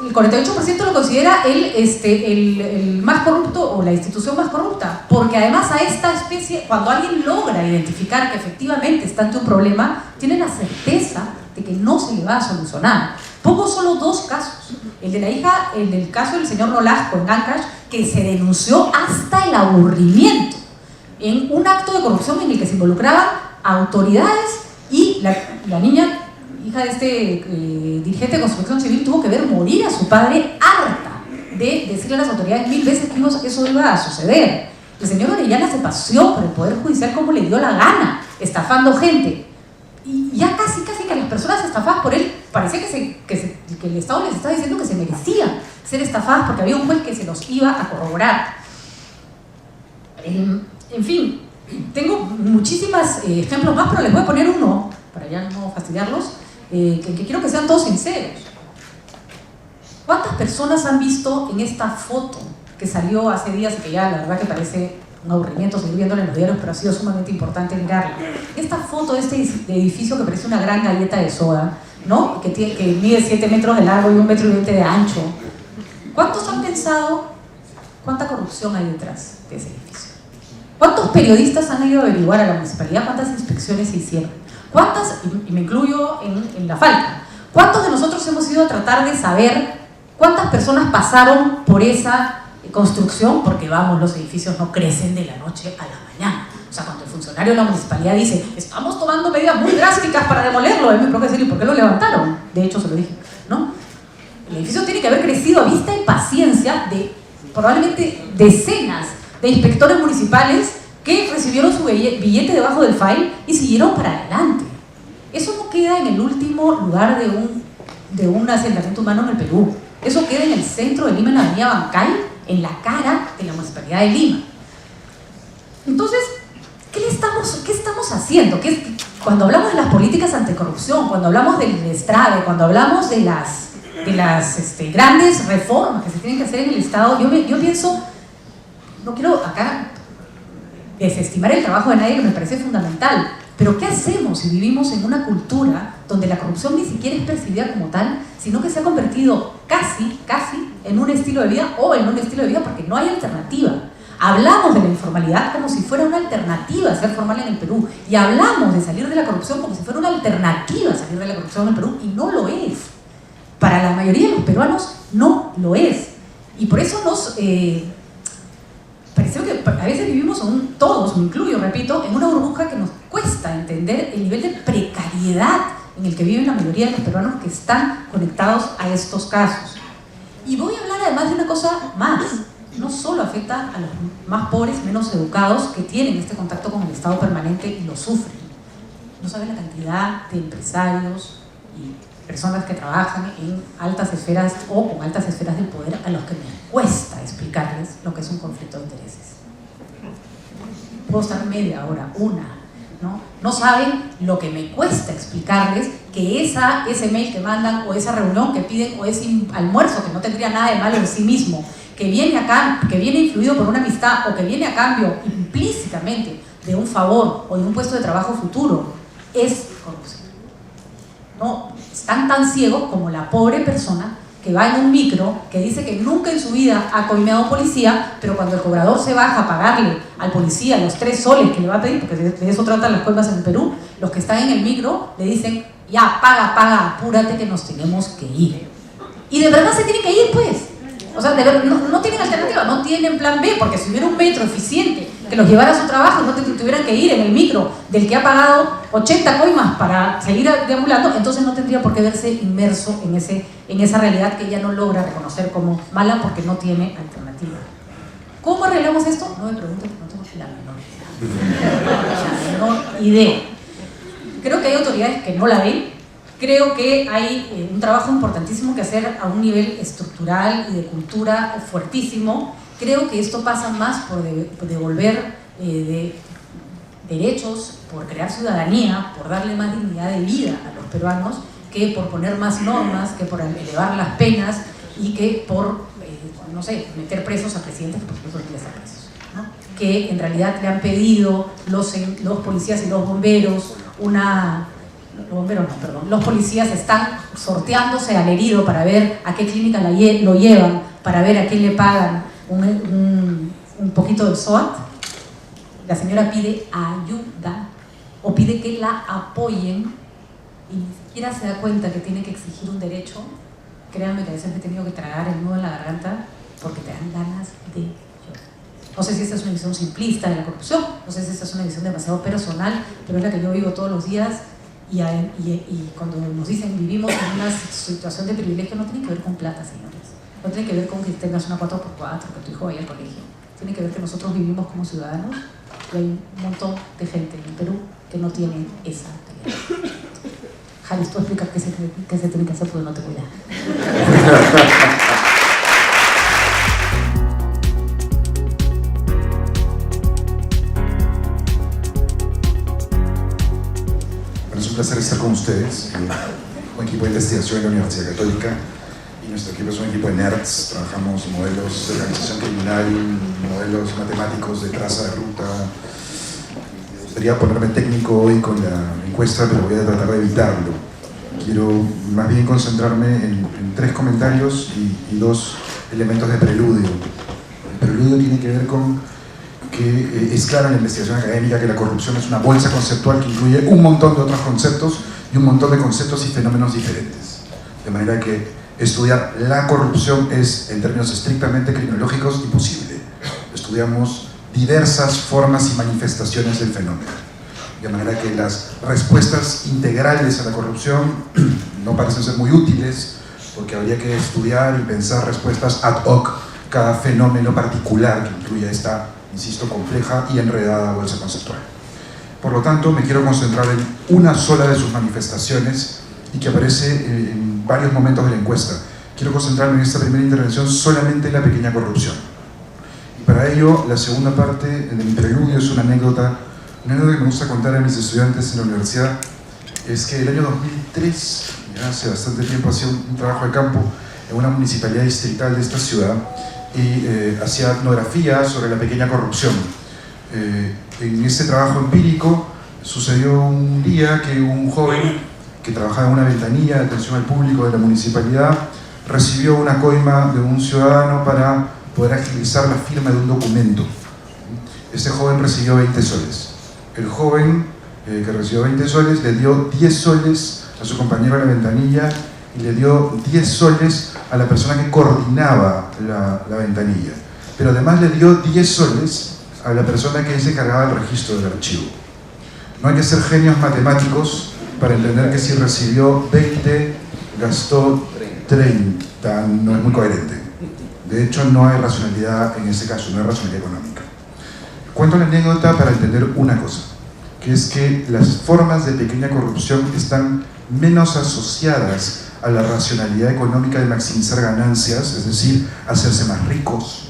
S3: el 48% lo considera el más corrupto o la institución más corrupta, porque además a esta especie, cuando alguien logra identificar que efectivamente está ante un problema, tiene la certeza de que no se le va a solucionar. Pongo solo dos casos. El de la hija, el del caso del señor Nolasco en Ancash, que se denunció hasta el aburrimiento en un acto de corrupción en el que se involucraban autoridades y la niña, hija de este dirigente de construcción civil, tuvo que ver morir a su padre harta de decirle a las autoridades 1000 veces que eso iba a suceder. El señor Orellana se paseó por el Poder Judicial como le dio la gana, estafando gente. Y ya casi que las personas estafadas por él, parecía que el Estado les estaba diciendo que se merecían ser estafadas porque había un juez que se los iba a corroborar. En fin, tengo muchísimos ejemplos más, pero les voy a poner uno, para ya no fastidiarlos, que quiero que sean todos sinceros. ¿Cuántas personas han visto en esta foto que salió hace días y que ya la verdad que parece un aburrimiento seguir viéndola en los diarios, pero ha sido sumamente importante mirarla? Esta foto de este edificio que parece una gran galleta de soda, ¿no? que mide 7 metros de largo y 1,20 m de ancho. ¿Cuántos han pensado cuánta corrupción hay detrás de ese edificio? ¿Cuántos periodistas han ido a averiguar a la municipalidad cuántas inspecciones se hicieron? ¿Cuántas, y me incluyo en la falta, cuántos de nosotros hemos ido a tratar de saber cuántas personas pasaron por esa construcción? Porque vamos, los edificios no crecen de la noche a la mañana. O sea, cuando el funcionario de la municipalidad dice, estamos tomando medidas muy drásticas para demolerlo, a mí me provoca decir, ¿y por qué lo levantaron? De hecho, se lo dije, ¿no? El edificio tiene que haber crecido a vista y paciencia de probablemente decenas de inspectores municipales que recibieron su billete debajo del file y siguieron para adelante. Eso no queda en el último lugar de un asentamiento humano en el Perú. Eso queda en el centro de Lima, en la avenida Bancay, en la cara de la municipalidad de Lima. Entonces, ¿qué estamos haciendo? Cuando hablamos de las políticas anticorrupción, cuando hablamos del destrave, cuando hablamos de las grandes reformas que se tienen que hacer en el Estado, yo pienso, no quiero acá desestimar el trabajo de nadie, que me parece fundamental, pero ¿qué hacemos si vivimos en una cultura donde la corrupción ni siquiera es percibida como tal, sino que se ha convertido casi en un estilo de vida, o en un estilo de vida porque no hay alternativa? Hablamos de la informalidad como si fuera una alternativa a ser formal en el Perú, y hablamos de salir de la corrupción como si fuera una alternativa a salir de la corrupción en el Perú, y no lo es. Para la mayoría de los peruanos no lo es. Y por eso nos pareció que a veces vivimos, todos, me incluyo, repito, en una burbuja que nos cuesta entender el nivel de precariedad en el que viven la mayoría de los peruanos que están conectados a estos casos. Y voy a hablar además de una cosa más. No solo afecta a los más pobres, menos educados, que tienen este contacto con el Estado permanente y lo sufren. No saben la cantidad de empresarios y personas que trabajan en altas esferas o con altas esferas del poder a los que me cuesta explicarles lo que es un conflicto de intereses. Puedo estar media hora, ¿no? No saben lo que me cuesta explicarles que ese mail que mandan, o esa reunión que piden, o ese almuerzo que no tendría nada de malo en sí mismo, que viene acá, que viene influido por una amistad, o que viene a cambio implícitamente de un favor o de un puesto de trabajo futuro, es corrupción. No, están tan ciegos como la pobre persona que va en un micro, que dice que nunca en su vida ha coimeado policía, pero cuando el cobrador se baja a pagarle al policía los 3 soles que le va a pedir, porque de eso tratan las coimas en el Perú, los que están en el micro le dicen, ya, paga, apúrate que nos tenemos que ir. Y de verdad se tienen que ir, pues. O sea, no tienen alternativa, no tienen plan B, porque si hubiera un metro eficiente que los llevara a su trabajo y no tuvieran que ir en el micro del que ha pagado 80 coimas para seguir deambulando, entonces no tendría por qué verse inmerso en esa realidad que ella no logra reconocer como mala porque no tiene alternativa. ¿Cómo arreglamos esto? No me pregunten, no tengo la menor idea. Creo que hay autoridades que no la ven. Creo que hay un trabajo importantísimo que hacer a un nivel estructural y de cultura fuertísimo. Creo que esto pasa más por devolver de derechos, por crear ciudadanía, por darle más dignidad de vida a los peruanos, que por poner más normas, que por elevar las penas y que por, no sé, meter presos a presidentes que por supuesto no quieren estar presos, ¿no? Que en realidad le han pedido los policías y los bomberos los policías están sorteándose al herido para ver a qué clínica lo llevan, para ver a quién le pagan un poquito de SOAT. La señora pide ayuda o pide que la apoyen y ni siquiera se da cuenta que tiene que exigir un derecho. Créanme que a veces me he tenido que tragar el nudo en la garganta porque te dan ganas de llorar. No sé si esta es una visión simplista de la corrupción, no sé si esta es una visión demasiado personal, pero es la que yo vivo todos los días. Y cuando nos dicen vivimos en una situación de privilegio, no tiene que ver con plata, señores. No tiene que ver con que tengas una 4x4, que tu hijo vaya al colegio. Tiene que ver que nosotros vivimos como ciudadanos y hay un montón de gente en el Perú que no tiene esa realidad. Jalis, tú explicas qué se tiene que hacer porque no te cuida.
S4: Es un placer estar con ustedes, un equipo de investigación en la Universidad Católica, y nuestro equipo es un equipo de nerds. Trabajamos modelos de organización criminal, modelos matemáticos de traza de ruta. Me gustaría ponerme técnico hoy con la encuesta, pero voy a tratar de evitarlo. Quiero más bien concentrarme en 3 comentarios y 2 elementos de preludio. El preludio tiene que ver con que es claro en la investigación académica que la corrupción es una bolsa conceptual que incluye un montón de otros conceptos y un montón de conceptos y fenómenos diferentes. De manera que estudiar la corrupción es, en términos estrictamente criminológicos, imposible. Estudiamos diversas formas y manifestaciones del fenómeno. De manera que las respuestas integrales a la corrupción no parecen ser muy útiles, porque habría que estudiar y pensar respuestas ad hoc cada fenómeno particular que incluya esta, insisto, compleja y enredada bolsa conceptual. Por lo tanto, me quiero concentrar en una sola de sus manifestaciones y que aparece en varios momentos de la encuesta. Quiero concentrarme en esta primera intervención solamente en la pequeña corrupción. Y para ello, la segunda parte de mi preludio es una anécdota que me gusta contar a mis estudiantes en la universidad. Es que el año 2003, ya hace bastante tiempo, hacía un trabajo de campo en una municipalidad distrital de esta ciudad y hacía etnografía sobre la pequeña corrupción. En ese trabajo empírico sucedió un día que un joven que trabajaba en una ventanilla de atención al público de la municipalidad recibió una coima de un ciudadano para poder agilizar la firma de un documento. Este joven recibió 20 soles. El joven que recibió 20 soles le dio 10 soles a su compañero de la ventanilla y le dio 10 soles a la persona que coordinaba la ventanilla. Pero además le dio 10 soles a la persona que se encargaba del registro del archivo. No hay que ser genios matemáticos para entender que si recibió 20, gastó 30, no es muy coherente. De hecho, no hay racionalidad en ese caso, no hay racionalidad económica. Cuento la anécdota para entender una cosa, que es que las formas de pequeña corrupción están menos asociadas a la racionalidad económica de maximizar ganancias, es decir, hacerse más ricos,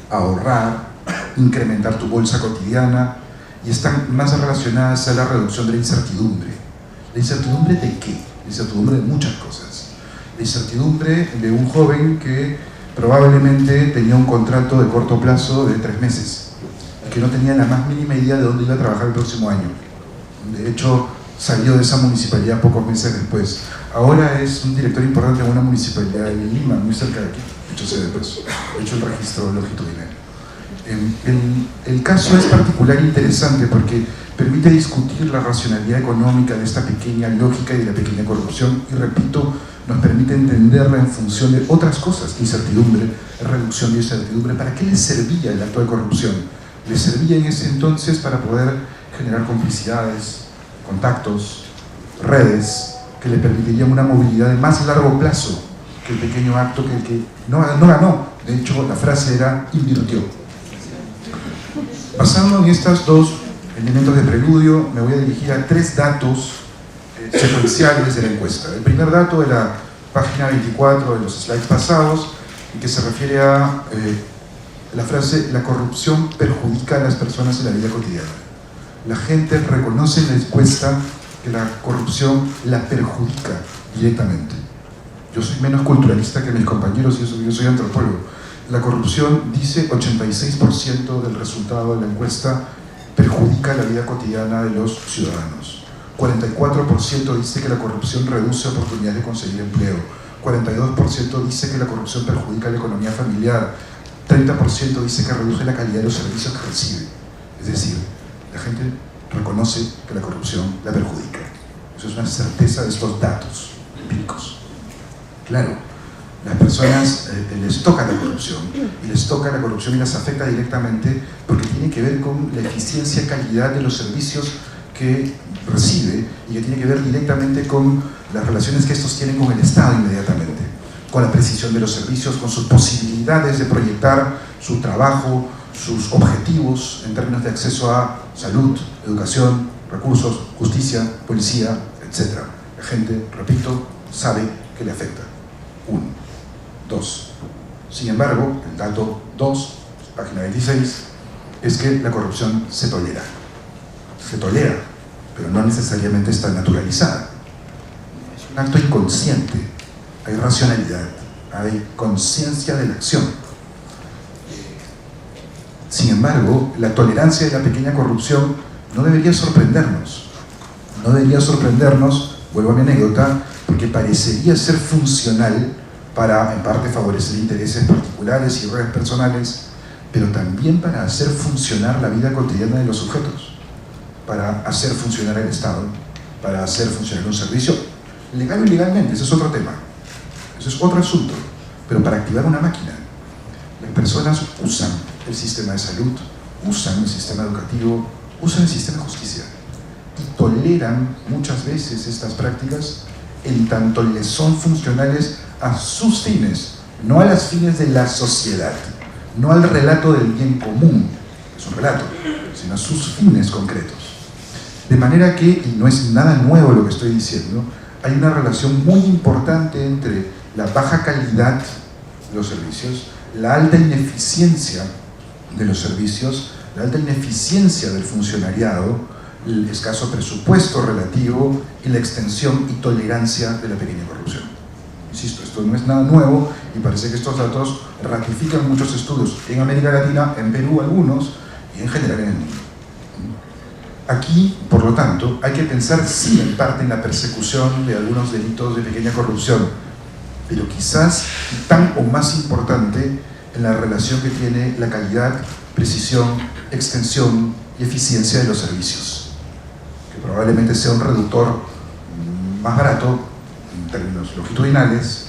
S4: ahorrar, incrementar tu bolsa cotidiana, y están más relacionadas a la reducción de la incertidumbre. ¿La incertidumbre de qué? La incertidumbre de muchas cosas. La incertidumbre de un joven que probablemente tenía un contrato de corto plazo de 3 meses, que no tenía la más mínima idea de dónde iba a trabajar el próximo año. De hecho, salió de esa municipalidad pocos meses después. Ahora es un director importante en una municipalidad de Lima, muy cerca de aquí. Dicho sea de paso, he hecho el registro longitudinal. El caso es particular e interesante porque permite discutir la racionalidad económica de esta pequeña lógica y de la pequeña corrupción, y repito, nos permite entenderla en función de otras cosas: incertidumbre, reducción de incertidumbre. ¿Para qué le servía el acto de corrupción? Le servía en ese entonces para poder generar complicidades, contactos, redes que le permitirían una movilidad de más largo plazo que el pequeño acto que el que no ganó. De hecho, la frase era invirtió. Basando en estos dos elementos de preludio, me voy a dirigir a 3 datos secuenciales de la encuesta. El primer dato de la página 24 de los slides pasados, y que se refiere a la frase: la corrupción perjudica a las personas en la vida cotidiana. La gente reconoce en la encuesta que la corrupción la perjudica directamente. Yo soy menos culturalista que mis compañeros y yo soy antropólogo. La corrupción, dice 86% del resultado de la encuesta, perjudica la vida cotidiana de los ciudadanos. 44% dice que la corrupción reduce oportunidades de conseguir empleo. 42% dice que la corrupción perjudica la economía familiar. 30% dice que reduce la calidad de los servicios que recibe. Es decir, la gente reconoce que la corrupción la perjudica. Eso es una certeza de estos datos empíricos. Claro, las personas les toca la corrupción, y les toca la corrupción y las afecta directamente porque tiene que ver con la eficiencia y calidad de los servicios que recibe, y que tiene que ver directamente con las relaciones que estos tienen con el Estado inmediatamente, con la precisión de los servicios, con sus posibilidades de proyectar su trabajo, sus objetivos en términos de acceso a salud, educación, recursos, justicia, policía, etc. La gente, repito, sabe que le afecta. 1. 2. Sin embargo, el dato 2, página 26, es que la corrupción se tolera. Se tolera, pero no necesariamente está naturalizada. Es un acto inconsciente. Hay racionalidad, hay conciencia de la acción. Sin embargo, la tolerancia de la pequeña corrupción no debería sorprendernos. No debería sorprendernos, vuelvo a mi anécdota, porque parecería ser funcional para, en parte, favorecer intereses particulares y redes personales, pero también para hacer funcionar la vida cotidiana de los sujetos, para hacer funcionar el Estado, para hacer funcionar un servicio, legal o ilegalmente. Ese es otro tema, ese es otro asunto, pero para activar una máquina. Las personas usan el sistema de salud, usan el sistema educativo, usan el sistema de justicia y toleran muchas veces estas prácticas en tanto les son funcionales a sus fines, no a los fines de la sociedad, no al relato del bien común, es un relato, sino a sus fines concretos. De manera que, y no es nada nuevo lo que estoy diciendo, hay una relación muy importante entre la baja calidad de los servicios, la alta ineficiencia de los servicios, la alta ineficiencia del funcionariado, el escaso presupuesto relativo y la extensión y tolerancia de la pequeña corrupción. Insisto, esto no es nada nuevo y parece que estos datos ratifican muchos estudios en América Latina, en Perú algunos y en general en el mundo. Aquí, por lo tanto, hay que pensar sí en parte en la persecución de algunos delitos de pequeña corrupción, pero quizás tan o más importante en la relación que tiene la calidad, precisión, extensión y eficiencia de los servicios, que probablemente sea un reductor más barato en términos longitudinales,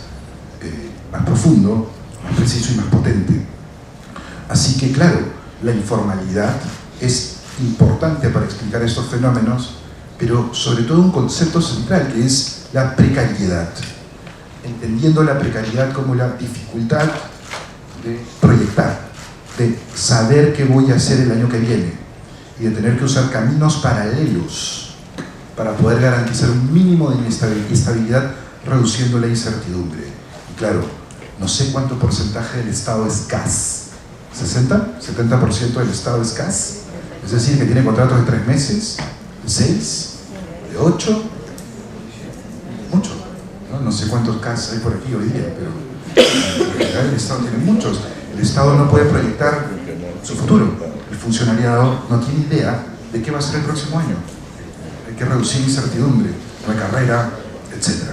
S4: más profundo, más preciso y más potente. Así que claro, la informalidad es importante para explicar estos fenómenos, pero sobre todo un concepto central que es la precariedad, entendiendo la precariedad como la dificultad de proyectar, de saber qué voy a hacer el año que viene y de tener que usar caminos paralelos para poder garantizar un mínimo de estabilidad reduciendo la incertidumbre. Y claro, no sé cuánto porcentaje del Estado es gas, ¿60? ¿70% del Estado es gas? Es decir, que tiene contratos de 3 meses, de 6, de 8, mucho. No sé cuántos CAS hay por aquí hoy día, pero en general el Estado tiene muchos. El Estado no puede proyectar su futuro. El funcionariado no tiene idea de qué va a ser el próximo año. Hay que reducir incertidumbre, una carrera, etc.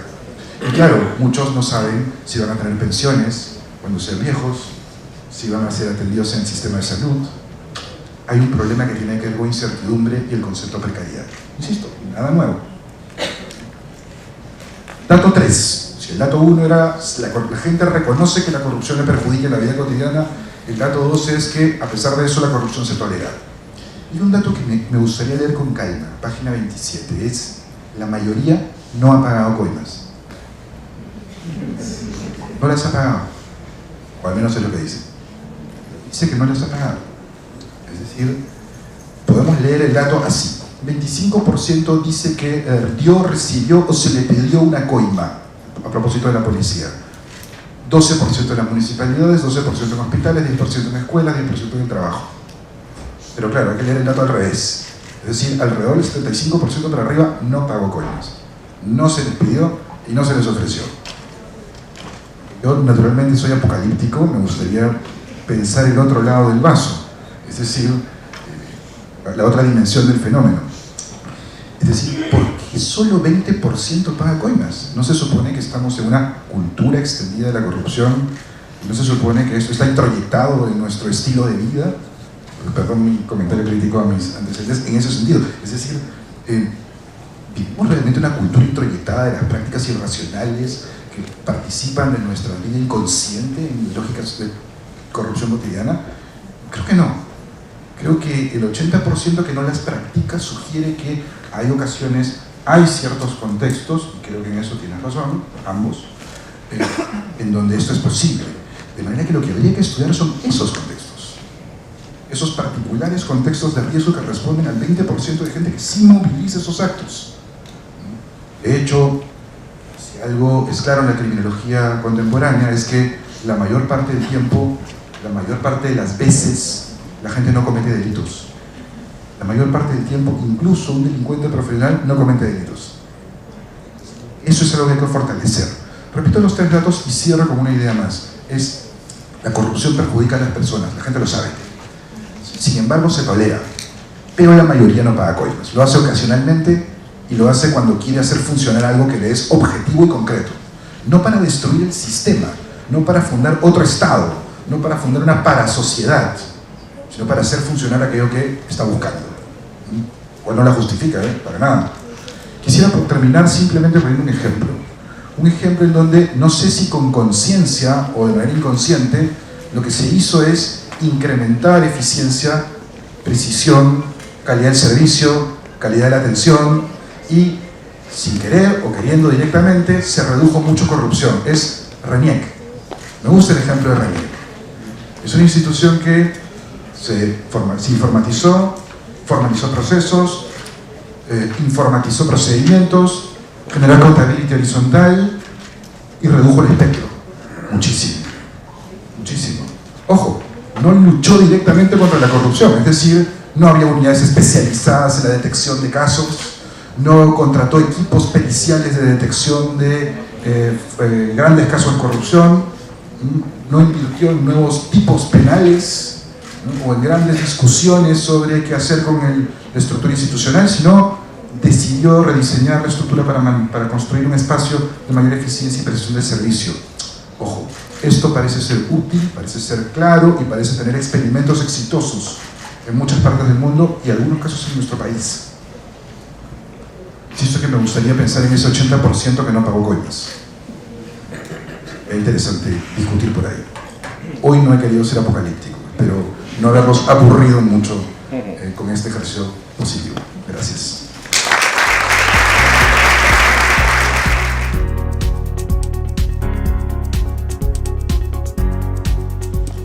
S4: Y claro, muchos no saben si van a tener pensiones cuando sean viejos, si van a ser atendidos en el sistema de salud. Hay un problema que tiene que ver con incertidumbre y el concepto de precariedad. Insisto, nada nuevo. Dato 3. Si el dato 1 era la gente reconoce que la corrupción le perjudica en la vida cotidiana, el dato 2 es que a pesar de eso la corrupción se tolera. Y un dato que me gustaría leer con calma, página 27, es la mayoría no ha pagado coimas. No las ha pagado, o al menos es lo que dice. Dice que no las ha pagado. Es decir, podemos leer el dato así. 25% dice que recibió o se le pidió una coima, a propósito de la policía. 12% en las municipalidades, 12% en hospitales, 10% en escuelas, 10% en el trabajo. Pero claro, hay que leer el dato al revés. Es decir, alrededor del 75% para arriba no pagó coimas. No se les pidió y no se les ofreció. Yo naturalmente soy apocalíptico, me gustaría pensar el otro lado del vaso. Es decir, la otra dimensión del fenómeno. Es decir, ¿por qué solo 20% paga coimas? ¿No se supone que estamos en una cultura extendida de la corrupción? ¿No se supone que esto está introyectado en nuestro estilo de vida? Perdón mi comentario crítico a mis antecedentes en ese sentido. Es decir, vivimos realmente una cultura introyectada de las prácticas irracionales que participan de nuestra vida inconsciente en lógicas de corrupción cotidiana. Creo que no. Creo que el 80% que no las practica sugiere que hay ocasiones, hay ciertos contextos, y creo que en eso tienes razón, ambos, en donde esto es posible. De manera que lo que habría que estudiar son esos contextos. Esos particulares contextos de riesgo que responden al 20% de gente que sí moviliza esos actos. De hecho, si algo es claro en la criminología contemporánea es que la mayor parte del tiempo, la mayor parte de las veces, la gente no comete delitos. La mayor parte del tiempo, incluso un delincuente profesional no comete delitos. Eso es algo que hay que fortalecer. Repito los 3 datos y cierro con una idea más. Es, la corrupción perjudica a las personas, la gente lo sabe. Sin embargo, se tolera. Pero la mayoría no paga coimas. Lo hace ocasionalmente y lo hace cuando quiere hacer funcionar algo que le es objetivo y concreto. No para destruir el sistema, no para fundar otro Estado, no para fundar una parasociedad, sino para hacer funcionar aquello que está buscando. O no la justifica, para nada. Quisiera terminar simplemente poniendo un ejemplo. Un ejemplo en donde no sé si con conciencia o de manera inconsciente lo que se hizo es incrementar eficiencia precisión, calidad del servicio, calidad de la atención y, sin querer o queriendo directamente, se redujo mucho corrupción. Es RENIEC. Me gusta el ejemplo de RENIEC. Es una institución que se informatizó, formalizó procesos, informatizó procedimientos, generó contabilidad horizontal y redujo el espectro. Muchísimo. Muchísimo. Ojo, no luchó directamente contra la corrupción, es decir, no había unidades especializadas en la detección de casos, no contrató equipos periciales de detección de grandes casos de corrupción, no invirtió en nuevos tipos penales, ¿no?, o en grandes discusiones sobre qué hacer con la estructura institucional, sino decidió rediseñar la estructura para construir un espacio de mayor eficiencia y prestación de servicio. Ojo, esto parece ser útil, parece ser claro y parece tener experimentos exitosos en muchas partes del mundo y en algunos casos en nuestro país. Insisto que me gustaría pensar en ese 80% que no pagó coimas. Es interesante discutir por ahí. Hoy no he querido ser apocalíptico, pero no haberlos aburrido mucho con este ejercicio positivo. Gracias.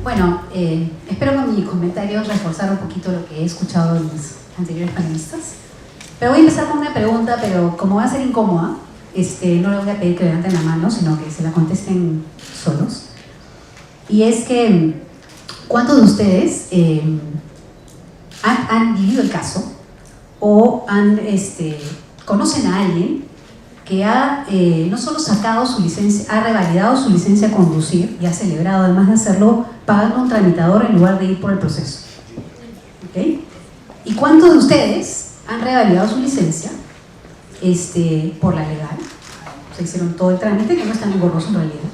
S3: Bueno, espero con mis comentarios reforzar un poquito lo que he escuchado de mis anteriores panelistas. Pero voy a empezar con una pregunta, pero como va a ser incómoda, no les voy a pedir que levanten la mano, sino que se la contesten solos. Y es que, ¿cuántos de ustedes han vivido el caso o conocen a alguien que ha no solo sacado su licencia, ha revalidado su licencia a conducir y ha celebrado, además de hacerlo, pagando un tramitador en lugar de ir por el proceso? ¿Okay? ¿Y cuántos de ustedes han revalidado su licencia por la legal? Se hicieron todo el trámite, que no es tan engorroso en realidad.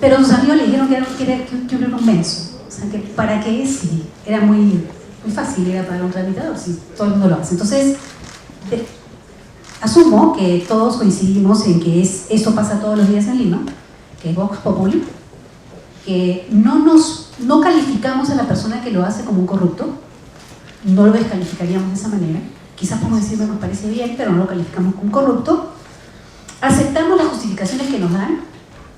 S3: Pero sus amigos le dijeron que era un menso. O sea, que para qué si era muy fácil ir a pagar un tramitador, si todo el mundo lo hace. Entonces, asumo que todos coincidimos en que esto pasa todos los días en Lima, que es Vox Populi, que no calificamos a la persona que lo hace como un corrupto, no lo descalificaríamos de esa manera. Quizás podemos decir, nos parece bien, pero no lo calificamos como corrupto. Aceptamos las justificaciones que nos dan,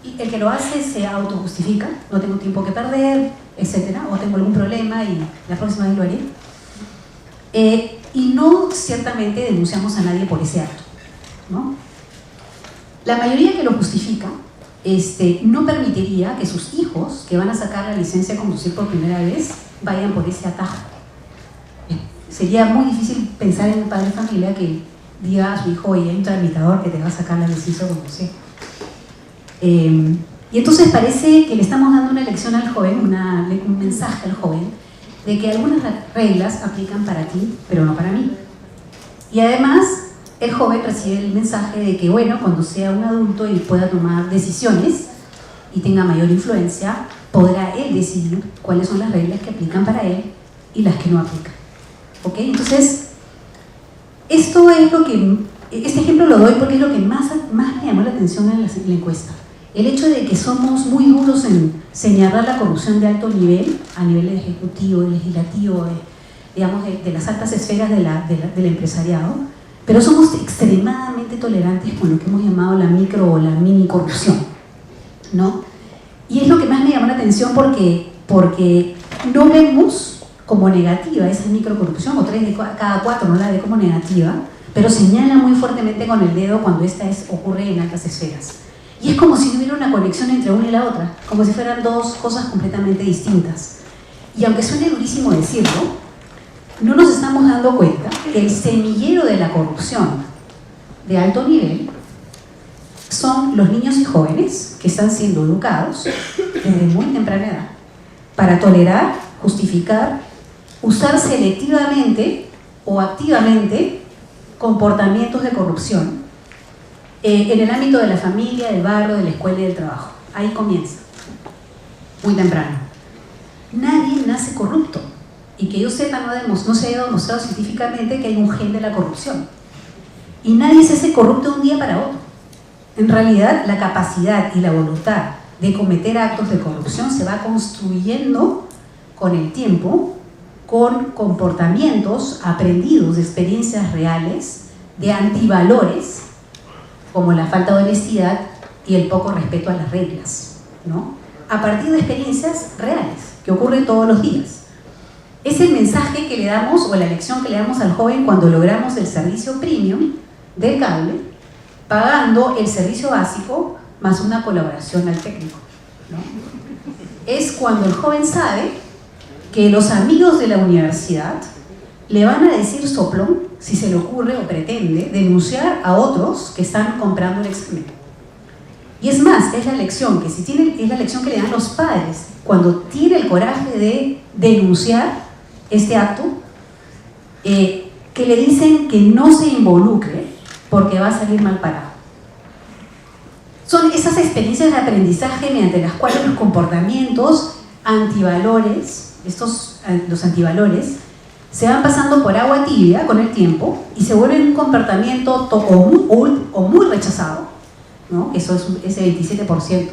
S3: y el que lo hace se autojustifica, no tengo tiempo que perder, etcétera, o tengo algún problema y la próxima vez lo haré. Y no ciertamente denunciamos a nadie por ese acto, ¿no? La mayoría que lo justifica no permitiría que sus hijos, que van a sacar la licencia de conducir por primera vez, vayan por ese atajo. Sería muy difícil pensar en un padre de familia que diga a su hijo: oye, hay un tramitador que te va a sacar la licencia de conducir. Y entonces parece que le estamos dando una lección al joven, un mensaje al joven, de que algunas reglas aplican para ti, pero no para mí. Y además, el joven recibe el mensaje de que, bueno, cuando sea un adulto y pueda tomar decisiones y tenga mayor influencia, podrá él decidir cuáles son las reglas que aplican para él y las que no aplican. ¿Ok? Entonces, esto es lo que, este ejemplo lo doy porque es lo que más me llamó la atención en la encuesta. El hecho de que somos muy duros en señalar la corrupción de alto nivel, a nivel ejecutivo, legislativo, digamos, de las altas esferas del empresariado, pero somos extremadamente tolerantes con lo que hemos llamado la micro o la mini corrupción, ¿no? Y es lo que más me llamó la atención porque no vemos como negativa esa microcorrupción, o 3 de cada 4 no la ve como negativa, pero señala muy fuertemente con el dedo cuando esta ocurre en altas esferas. Y es como si no hubiera una conexión entre una y la otra, como si fueran dos cosas completamente distintas. Y aunque suene durísimo decirlo, no nos estamos dando cuenta que el semillero de la corrupción de alto nivel son los niños y jóvenes que están siendo educados desde muy temprana edad para tolerar, justificar, usar selectivamente o activamente comportamientos de corrupción en el ámbito de la familia, del barrio, de la escuela y del trabajo. Ahí comienza, muy temprano. Nadie nace corrupto, y que yo sepa, no se ha demostrado científicamente que hay un gen de la corrupción. Y nadie se hace corrupto de un día para otro. En realidad, la capacidad y la voluntad de cometer actos de corrupción se va construyendo con el tiempo, con comportamientos aprendidos de experiencias reales, de antivalores, como la falta de honestidad y el poco respeto a las reglas, ¿no? A partir de experiencias reales, que ocurren todos los días. Es el mensaje que le damos, o la lección que le damos al joven cuando logramos el servicio premium del cable, pagando el servicio básico más una colaboración al técnico, ¿no? Es cuando el joven sabe que los amigos de la universidad le van a decir soplón si se le ocurre o pretende denunciar a otros que están comprando un examen. Y es más, es la lección es la lección que le dan los padres cuando tiene el coraje de denunciar este acto, que le dicen que no se involucre porque va a salir mal parado. Son esas experiencias de aprendizaje mediante las cuales los comportamientos antivalores, los antivalores, se van pasando por agua tibia con el tiempo y se vuelven un comportamiento o muy rechazado, ¿no? Eso es ese 27%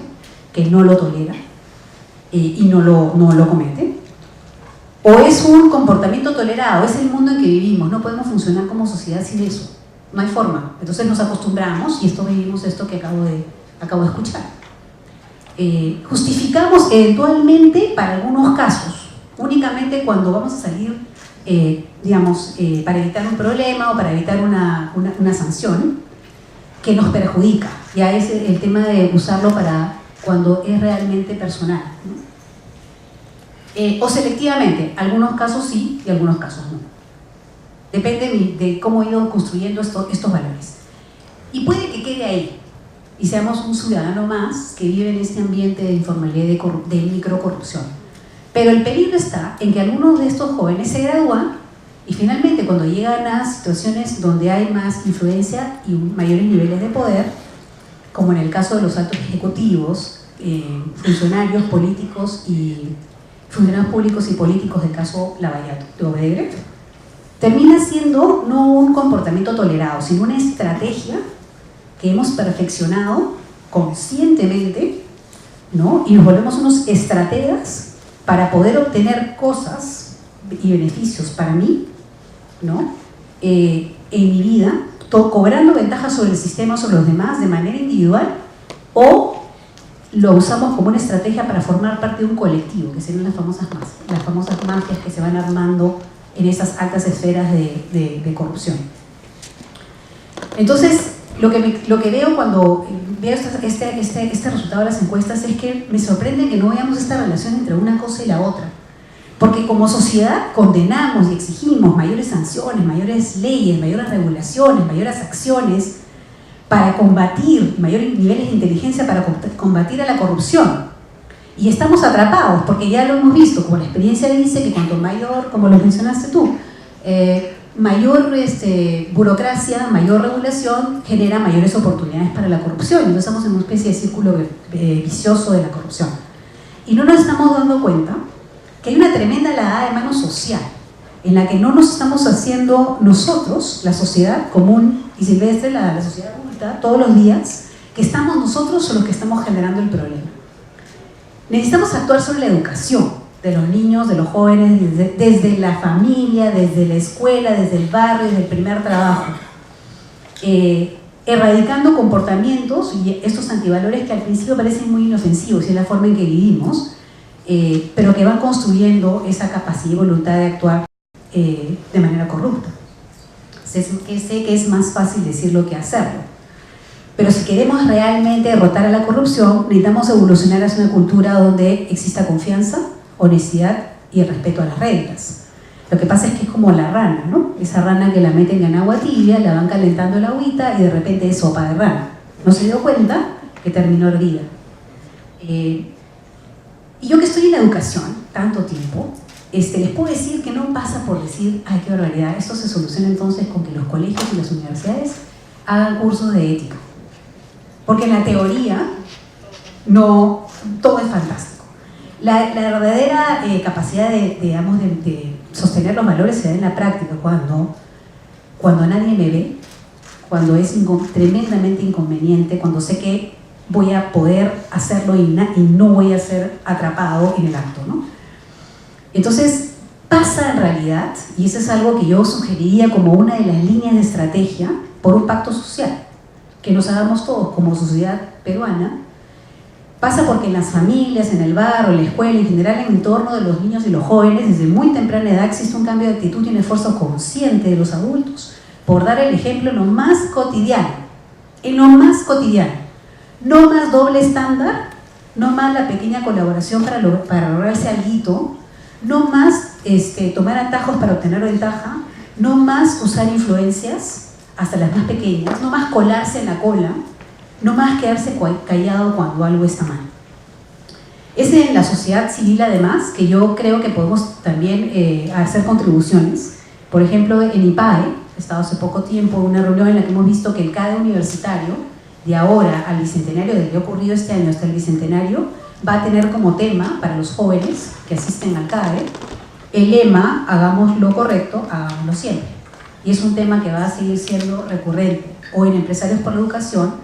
S3: que no lo tolera y no lo comete. O es un comportamiento tolerado, es el mundo en que vivimos, no podemos funcionar como sociedad sin eso, no hay forma. Entonces nos acostumbramos y vivimos esto que acabo de escuchar. Justificamos eventualmente para algunos casos, únicamente cuando vamos a salir, para evitar un problema o para evitar una sanción que nos perjudica. Ya es el tema de usarlo para cuando es realmente personal, ¿no? O selectivamente, algunos casos sí y algunos casos no. Depende de cómo he ido construyendo estos valores. Y puede que quede ahí y seamos un ciudadano más que vive en este ambiente de informalidad y de microcorrupción. Pero el peligro está en que algunos de estos jóvenes se gradúan y finalmente cuando llegan a situaciones donde hay más influencia y mayores niveles de poder, como en el caso de los altos ejecutivos, funcionarios políticos y funcionarios públicos y políticos del caso Lavallato de Odebrecht, termina siendo no un comportamiento tolerado, sino una estrategia que hemos perfeccionado conscientemente, ¿no? Y nos volvemos unos estrategas para poder obtener cosas y beneficios para mí, ¿no? En mi vida, cobrando ventajas sobre el sistema, sobre los demás, de manera individual, o lo usamos como una estrategia para formar parte de un colectivo, que serían las famosas mafias que se van armando en esas altas esferas de corrupción. Entonces, lo que veo cuando veo este resultado de las encuestas es que me sorprende que no veamos esta relación entre una cosa y la otra. Porque como sociedad condenamos y exigimos mayores sanciones, mayores leyes, mayores regulaciones, mayores acciones para combatir, mayores niveles de inteligencia para combatir a la corrupción. Y estamos atrapados, porque ya lo hemos visto, como la experiencia dice que cuanto mayor, como lo mencionaste tú, mayor burocracia, mayor regulación genera mayores oportunidades para la corrupción. Entonces estamos en una especie de círculo vicioso de la corrupción. Y no nos estamos dando cuenta que hay una tremenda lavada de manos social, en la que no nos estamos haciendo nosotros, la sociedad común y silvestre, la sociedad adulta, todos los días, que estamos nosotros los que estamos generando el problema. Necesitamos actuar sobre la educación de los niños, de los jóvenes, desde la familia, desde la escuela, desde el barrio, desde el primer trabajo. Erradicando comportamientos y estos antivalores que al principio parecen muy inofensivos y es la forma en que vivimos, pero que van construyendo esa capacidad y voluntad de actuar de manera corrupta. Sé que es más fácil decirlo que hacerlo. Pero si queremos realmente derrotar a la corrupción, necesitamos evolucionar hacia una cultura donde exista confianza, honestidad y el respeto a las reglas. Lo que pasa es que es como la rana, ¿no? Esa rana que la meten en agua tibia, la van calentando la agüita y de repente es sopa de rana. No se dio cuenta que terminó hervida. Y yo que estoy en la educación tanto tiempo, les puedo decir que no pasa por decir, ay, qué barbaridad, esto se soluciona entonces con que los colegios y las universidades hagan cursos de ética. Porque en la teoría, no, todo es fantástico. La verdadera capacidad de sostener los valores se da en la práctica, cuando nadie me ve, cuando es tremendamente inconveniente, cuando sé que voy a poder hacerlo y no voy a ser atrapado en el acto, ¿no? Entonces, pasa en realidad, y eso es algo que yo sugeriría como una de las líneas de estrategia, por un pacto social, que nos hagamos todos como sociedad peruana. Pasa porque en las familias, en el barrio, en la escuela, en general en el entorno de los niños y los jóvenes, desde muy temprana edad existe un cambio de actitud y un esfuerzo consciente de los adultos por dar el ejemplo en lo más cotidiano, no más doble estándar, no más la pequeña colaboración para lograrse algo, no más tomar atajos para obtener ventaja, no más usar influencias, hasta las más pequeñas, no más colarse en la cola, no más quedarse callado cuando algo está mal. Es en la sociedad civil, además, que yo creo que podemos también hacer contribuciones. Por ejemplo, en IPAE, he estado hace poco tiempo en una reunión en la que hemos visto que el CADE universitario, de ahora al bicentenario, desde que ha ocurrido este año hasta el bicentenario, va a tener como tema para los jóvenes que asisten al CADE el lema: hagamos lo correcto, hagámoslo siempre. Y es un tema que va a seguir siendo recurrente. O en Empresarios por la Educación,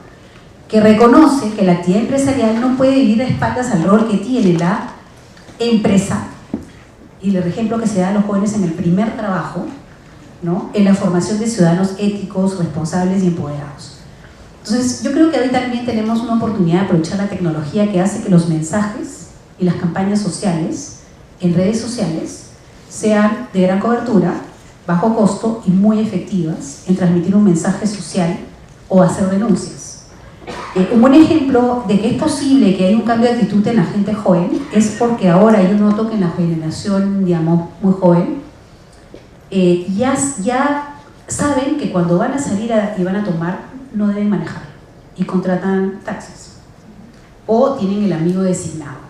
S3: que reconoce que la actividad empresarial no puede vivir de espaldas al rol que tiene la empresa, y el ejemplo que se da a los jóvenes en el primer trabajo, ¿no?, en la formación de ciudadanos éticos, responsables y empoderados. Entonces, yo creo que hoy también tenemos una oportunidad de aprovechar la tecnología que hace que los mensajes y las campañas sociales en redes sociales sean de gran cobertura, bajo costo y muy efectivas en transmitir un mensaje social o hacer denuncias. Un buen ejemplo de que es posible que haya un cambio de actitud en la gente joven es porque ahora yo noto que en la generación, digamos, muy joven, ya saben que cuando van a salir y van a tomar, no deben manejar y contratan taxis o tienen el amigo designado.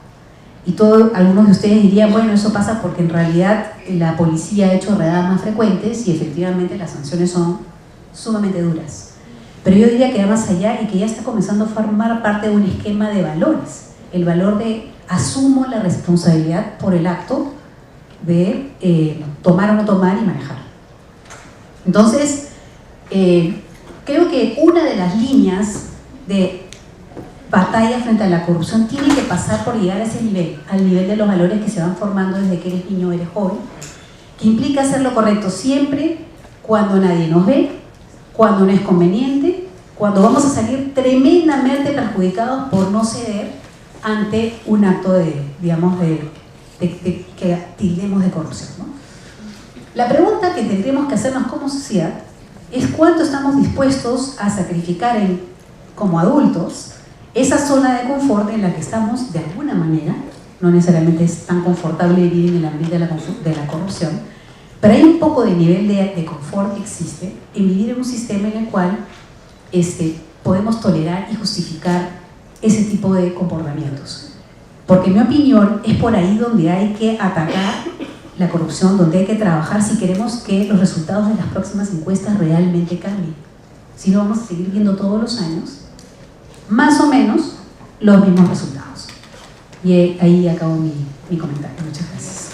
S3: Y algunos de ustedes dirían, bueno, eso pasa porque en realidad la policía ha hecho redadas más frecuentes y efectivamente las sanciones son sumamente duras. Pero yo diría que va más allá y que ya está comenzando a formar parte de un esquema de valores. El valor de asumo la responsabilidad por el acto de tomar o no tomar y manejar. Entonces, creo que una de las líneas de batalla frente a la corrupción tiene que pasar por llegar a ese nivel, al nivel de los valores que se van formando desde que eres niño o eres joven, que implica hacer lo correcto siempre, cuando nadie nos ve, cuando no es conveniente, cuando vamos a salir tremendamente perjudicados por no ceder ante un acto que tildemos de corrupción, ¿no? La pregunta que tendremos que hacernos como sociedad es cuánto estamos dispuestos a sacrificar como adultos esa zona de confort en la que estamos de alguna manera. No necesariamente es tan confortable vivir en el ambiente de la corrupción, pero hay un poco de nivel de confort que existe en vivir en un sistema en el cual podemos tolerar y justificar ese tipo de comportamientos. Porque en mi opinión es por ahí donde hay que atacar la corrupción, donde hay que trabajar si queremos que los resultados de las próximas encuestas realmente cambien. Si no, vamos a seguir viendo todos los años más o menos los mismos resultados. Y ahí acabo mi comentario. Muchas gracias.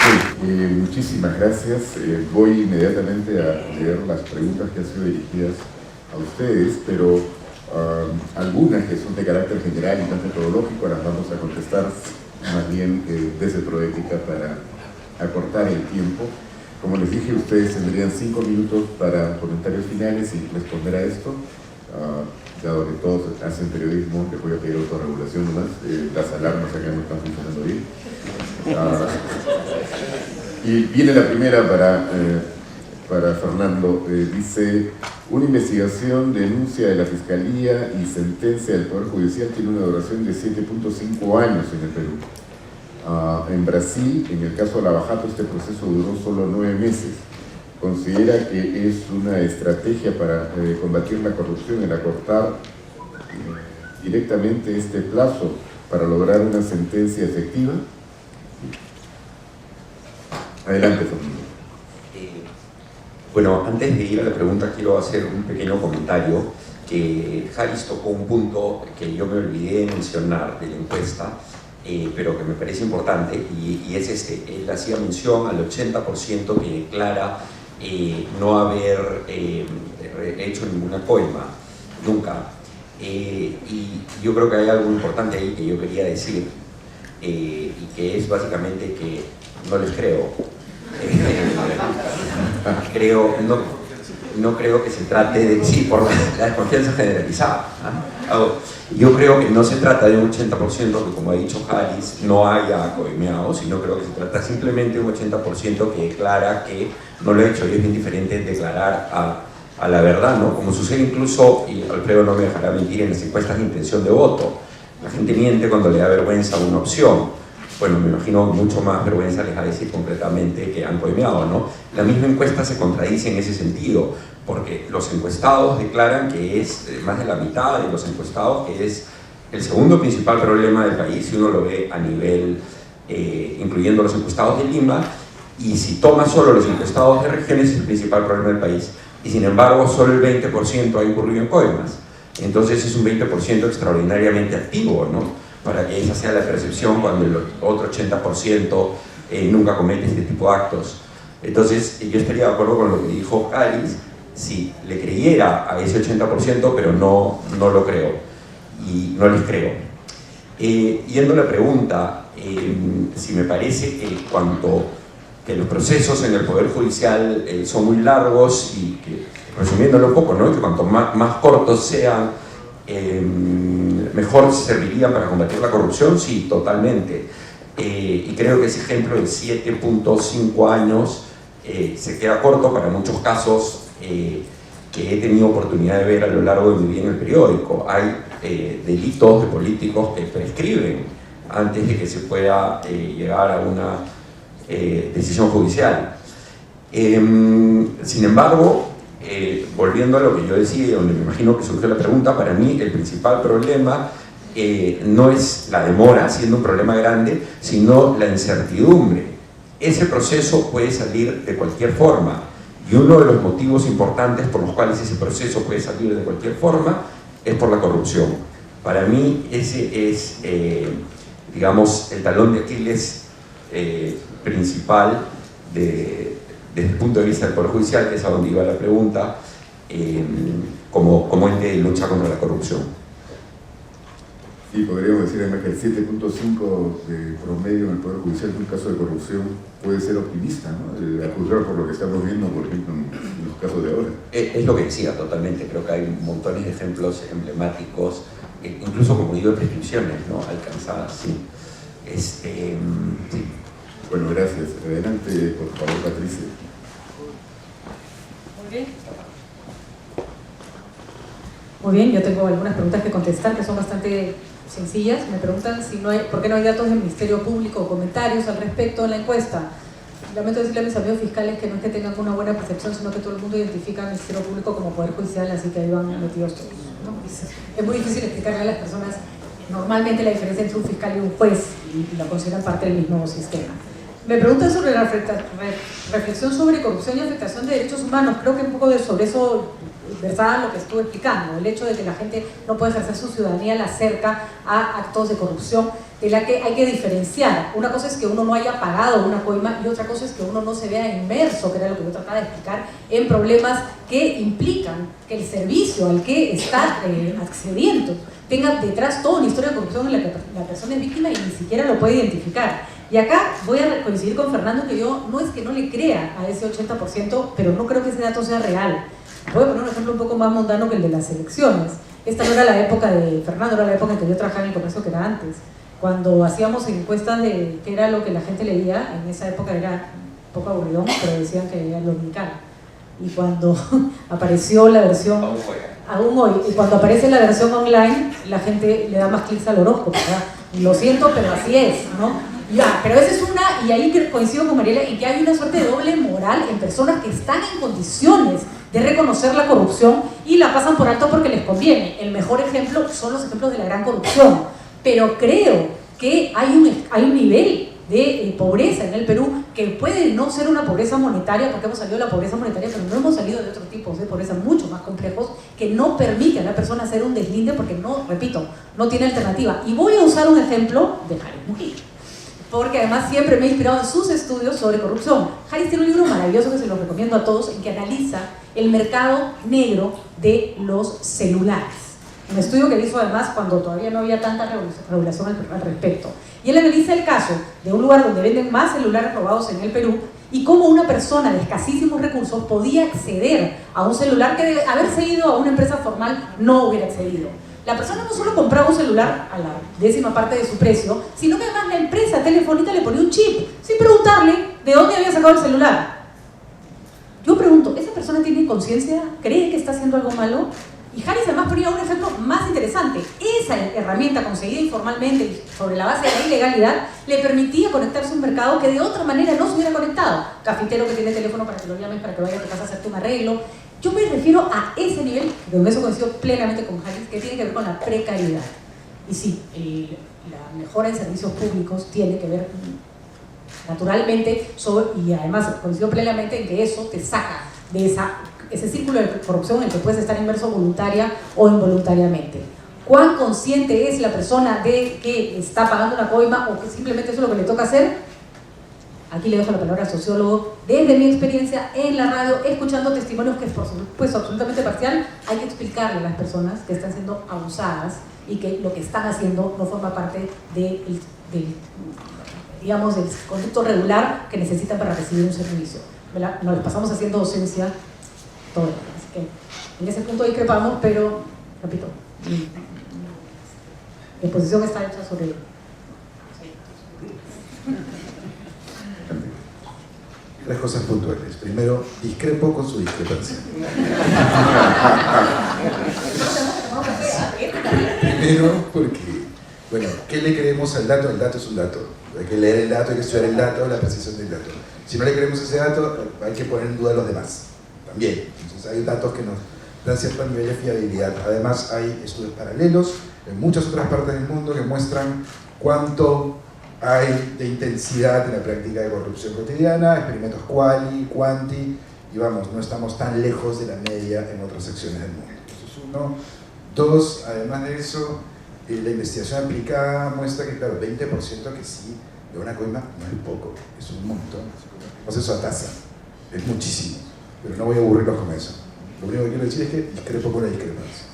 S1: Sí, muchísimas gracias. Voy inmediatamente a leer las preguntas que han sido dirigidas a ustedes, pero algunas que son de carácter general y tan metodológico las vamos a contestar más bien desde Proética para acortar el tiempo. Como les dije, ustedes tendrían 5 minutos para comentarios finales y responder a esto. Dado que todos hacen periodismo, les voy a pedir autorregulación nomás. Las alarmas acá no están funcionando bien. Y viene la primera para Fernando. Dice: una investigación, denuncia de la Fiscalía y sentencia del Poder Judicial tiene una duración de 7.5 años en el Perú. En Brasil, en el caso de Lava Jato, este proceso duró solo 9 meses. ¿Considera que es una estrategia para combatir la corrupción el acortar directamente este plazo para lograr una sentencia efectiva? Adelante, Fernando.
S2: Bueno, antes de ir a la pregunta, quiero hacer un pequeño comentario. Que Haris tocó un punto que yo me olvidé de mencionar de la encuesta, pero que me parece importante, y es este. Él hacía mención al 80% que declara no haber hecho ninguna coima, nunca. Y yo creo que hay algo importante ahí que yo quería decir. y que es básicamente que no les creo. No creo que se trate de, sí, por la desconfianza generalizada. Yo creo que no se trata de un 80% que, como ha dicho Harris, no haya coimeado, sino creo que se trata simplemente de un 80% que declara que no lo ha hecho, y es bien diferente declarar a la verdad, ¿no? Como sucede incluso, y Alfredo no me dejará mentir, en las encuestas de intención de voto. La gente miente cuando le da vergüenza una opción. Bueno, me imagino mucho más vergüenza les va a decir concretamente que han coimeado, ¿no? La misma encuesta se contradice en ese sentido, porque los encuestados declaran que es más de la mitad de los encuestados, que es el segundo principal problema del país, si uno lo ve a nivel, incluyendo los encuestados de Lima, y si toma solo los encuestados de regiones, es el principal problema del país, y sin embargo solo el 20% ha incurrido en coimas. Entonces es un 20% extraordinariamente activo, ¿no? Para que esa sea la percepción cuando el otro 80% nunca comete este tipo de actos. Entonces yo estaría de acuerdo con lo que dijo Harris, si le creyera a ese 80%, pero no lo creo, y no les creo. Yendo a la pregunta, si me parece que los procesos en el Poder Judicial son muy largos y que, resumiéndolo un poco, ¿no? Que cuanto más cortos sean, mejor serviría para combatir la corrupción, sí, totalmente. Y creo que ese ejemplo de 7.5 años se queda corto para muchos casos que he tenido oportunidad de ver a lo largo de mi vida en el periódico. Hay delitos de políticos que prescriben antes de que se pueda llegar a una decisión judicial. Sin embargo, volviendo a lo que yo decía, donde me imagino que surgió la pregunta, para mí el principal problema no es la demora, siendo un problema grande, sino la incertidumbre. Ese proceso puede salir de cualquier forma, y uno de los motivos importantes por los cuales ese proceso puede salir de cualquier forma es por la corrupción. Para mí ese es, digamos, el talón de Aquiles principal desde el punto de vista del Poder Judicial, que es a donde iba la pregunta, como ente de lucha contra la corrupción.
S1: Sí, podríamos decir además que el 7.5 de promedio en el Poder Judicial de un caso de corrupción puede ser optimista, ¿no? A juzgar por lo que estamos viendo, por ejemplo, en los casos de ahora.
S2: Es lo que decía, totalmente. Creo que hay montones de ejemplos emblemáticos, incluso, como digo, de prescripciones, ¿no? Alcanzadas, sí. Sí.
S1: Bueno, gracias. Adelante, por favor, Patricia.
S3: Muy bien. Muy bien, yo tengo algunas preguntas que contestar que son bastante sencillas. Me preguntan si no hay, por qué no hay datos del Ministerio Público o comentarios al respecto en la encuesta. Lamento decirle a mis amigos fiscales que no es que tengan una buena percepción, sino que todo el mundo identifica al Ministerio Público como Poder Judicial, así que ahí van metidos todos, ¿no? Es muy difícil explicarle a las personas normalmente la diferencia entre un fiscal y un juez, y la consideran parte del mismo sistema. Me preguntan sobre la reflexión sobre corrupción y afectación de derechos humanos. Creo que un poco sobre eso versaba lo que estuve explicando, el hecho de que la gente no puede ejercer su ciudadanía la acerca a actos de corrupción, de la que hay que diferenciar. Una cosa es que uno no haya pagado una coima y otra cosa es que uno no se vea inmerso, que era lo que yo trataba de explicar, en problemas que implican que el servicio al que está accediendo tenga detrás toda una historia de corrupción en la que la persona es víctima y ni siquiera lo puede identificar. Y acá voy a coincidir con Fernando que yo no es que no le crea a ese 80%, pero no creo que ese dato sea real. Voy a poner un ejemplo un poco más mundano que el de las elecciones. Esta no era la época de Fernando, era la época en que yo trabajaba en el comercio, que era antes. Cuando hacíamos encuestas de qué era lo que la gente leía, en esa época era un poco aburridón, pero decían que era lo dominical. Y cuando apareció la versión... Aún hoy, y cuando aparece la versión online, la gente le da más clics al horóscopo, ¿verdad? Lo siento, pero así es, ¿no? Ya, pero esa es una, y ahí coincido con Mariela, en que hay una suerte de doble moral en personas que están en condiciones de reconocer la corrupción y la pasan por alto porque les conviene. El mejor ejemplo son los ejemplos de la gran corrupción, pero creo que hay un nivel de pobreza en el Perú que puede no ser una pobreza monetaria, porque hemos salido de la pobreza monetaria, pero no hemos salido de otros tipos de pobreza mucho más complejos que no permiten a la persona hacer un deslinde porque no, repito, no tiene alternativa. Y voy a usar un ejemplo de Harris Mujica, porque además siempre me he inspirado en sus estudios sobre corrupción. Harris tiene un libro maravilloso que se los recomiendo a todos, en que analiza el mercado negro de los celulares. Un estudio que hizo además cuando todavía no había tanta regulación al respecto. Y él analiza el caso de un lugar donde venden más celulares robados en el Perú y cómo una persona de escasísimos recursos podía acceder a un celular que de haberse ido a una empresa formal no hubiera accedido. La persona no solo compraba un celular a la 10ª parte de su precio, sino que además la empresa telefónica le ponía un chip, sin preguntarle de dónde había sacado el celular. Yo pregunto, ¿esa persona tiene conciencia? ¿Cree que está haciendo algo malo? Y Harris además ponía un ejemplo más interesante. Esa herramienta conseguida informalmente y sobre la base de la ilegalidad le permitía conectarse a un mercado que de otra manera no se hubiera conectado. Cafetero que tiene teléfono para que lo llames, para que vaya a tu casa a hacerte un arreglo. Yo me refiero a ese nivel, de eso coincido plenamente con Harris, que tiene que ver con la precariedad. Y sí, la mejora en servicios públicos tiene que ver naturalmente, y además coincido plenamente en que eso te saca de ese círculo de corrupción en el que puedes estar inmerso voluntaria o involuntariamente. ¿Cuán consciente es la persona de que está pagando una coima o que simplemente eso es lo que le toca hacer? Aquí le dejo la palabra al sociólogo. Desde mi experiencia en la radio, escuchando testimonios que es por supuesto absolutamente parcial, hay que explicarle a las personas que están siendo abusadas y que lo que están haciendo no forma parte del conducto regular que necesitan para recibir un servicio, ¿verdad? Nos pasamos haciendo docencia todo. Así que en ese punto discrepamos, pero, repito, mi exposición está hecha sobre...
S4: Tres cosas puntuales. Primero, discrepo con su discrepancia. Primero, porque, bueno, ¿qué le creemos al dato? El dato es un dato. Hay que leer el dato, hay que estudiar el dato, la precisión del dato. Si no le creemos ese dato, hay que poner en duda los demás. También. Entonces, hay datos que nos dan cierto nivel de fiabilidad. Además, hay estudios paralelos en muchas otras partes del mundo que muestran cuánto hay de intensidad en la práctica de corrupción cotidiana, experimentos quali, quanti, y vamos, no estamos tan lejos de la media en otras secciones del mundo. Eso es uno. Dos, además de eso, la investigación aplicada muestra que, claro, 20% que sí, de una coima no es poco, es un montón. O sea, eso a tasa, es muchísimo, pero no voy a aburrirlos con eso. Lo único que quiero decir es que discrepo con la discrepancia.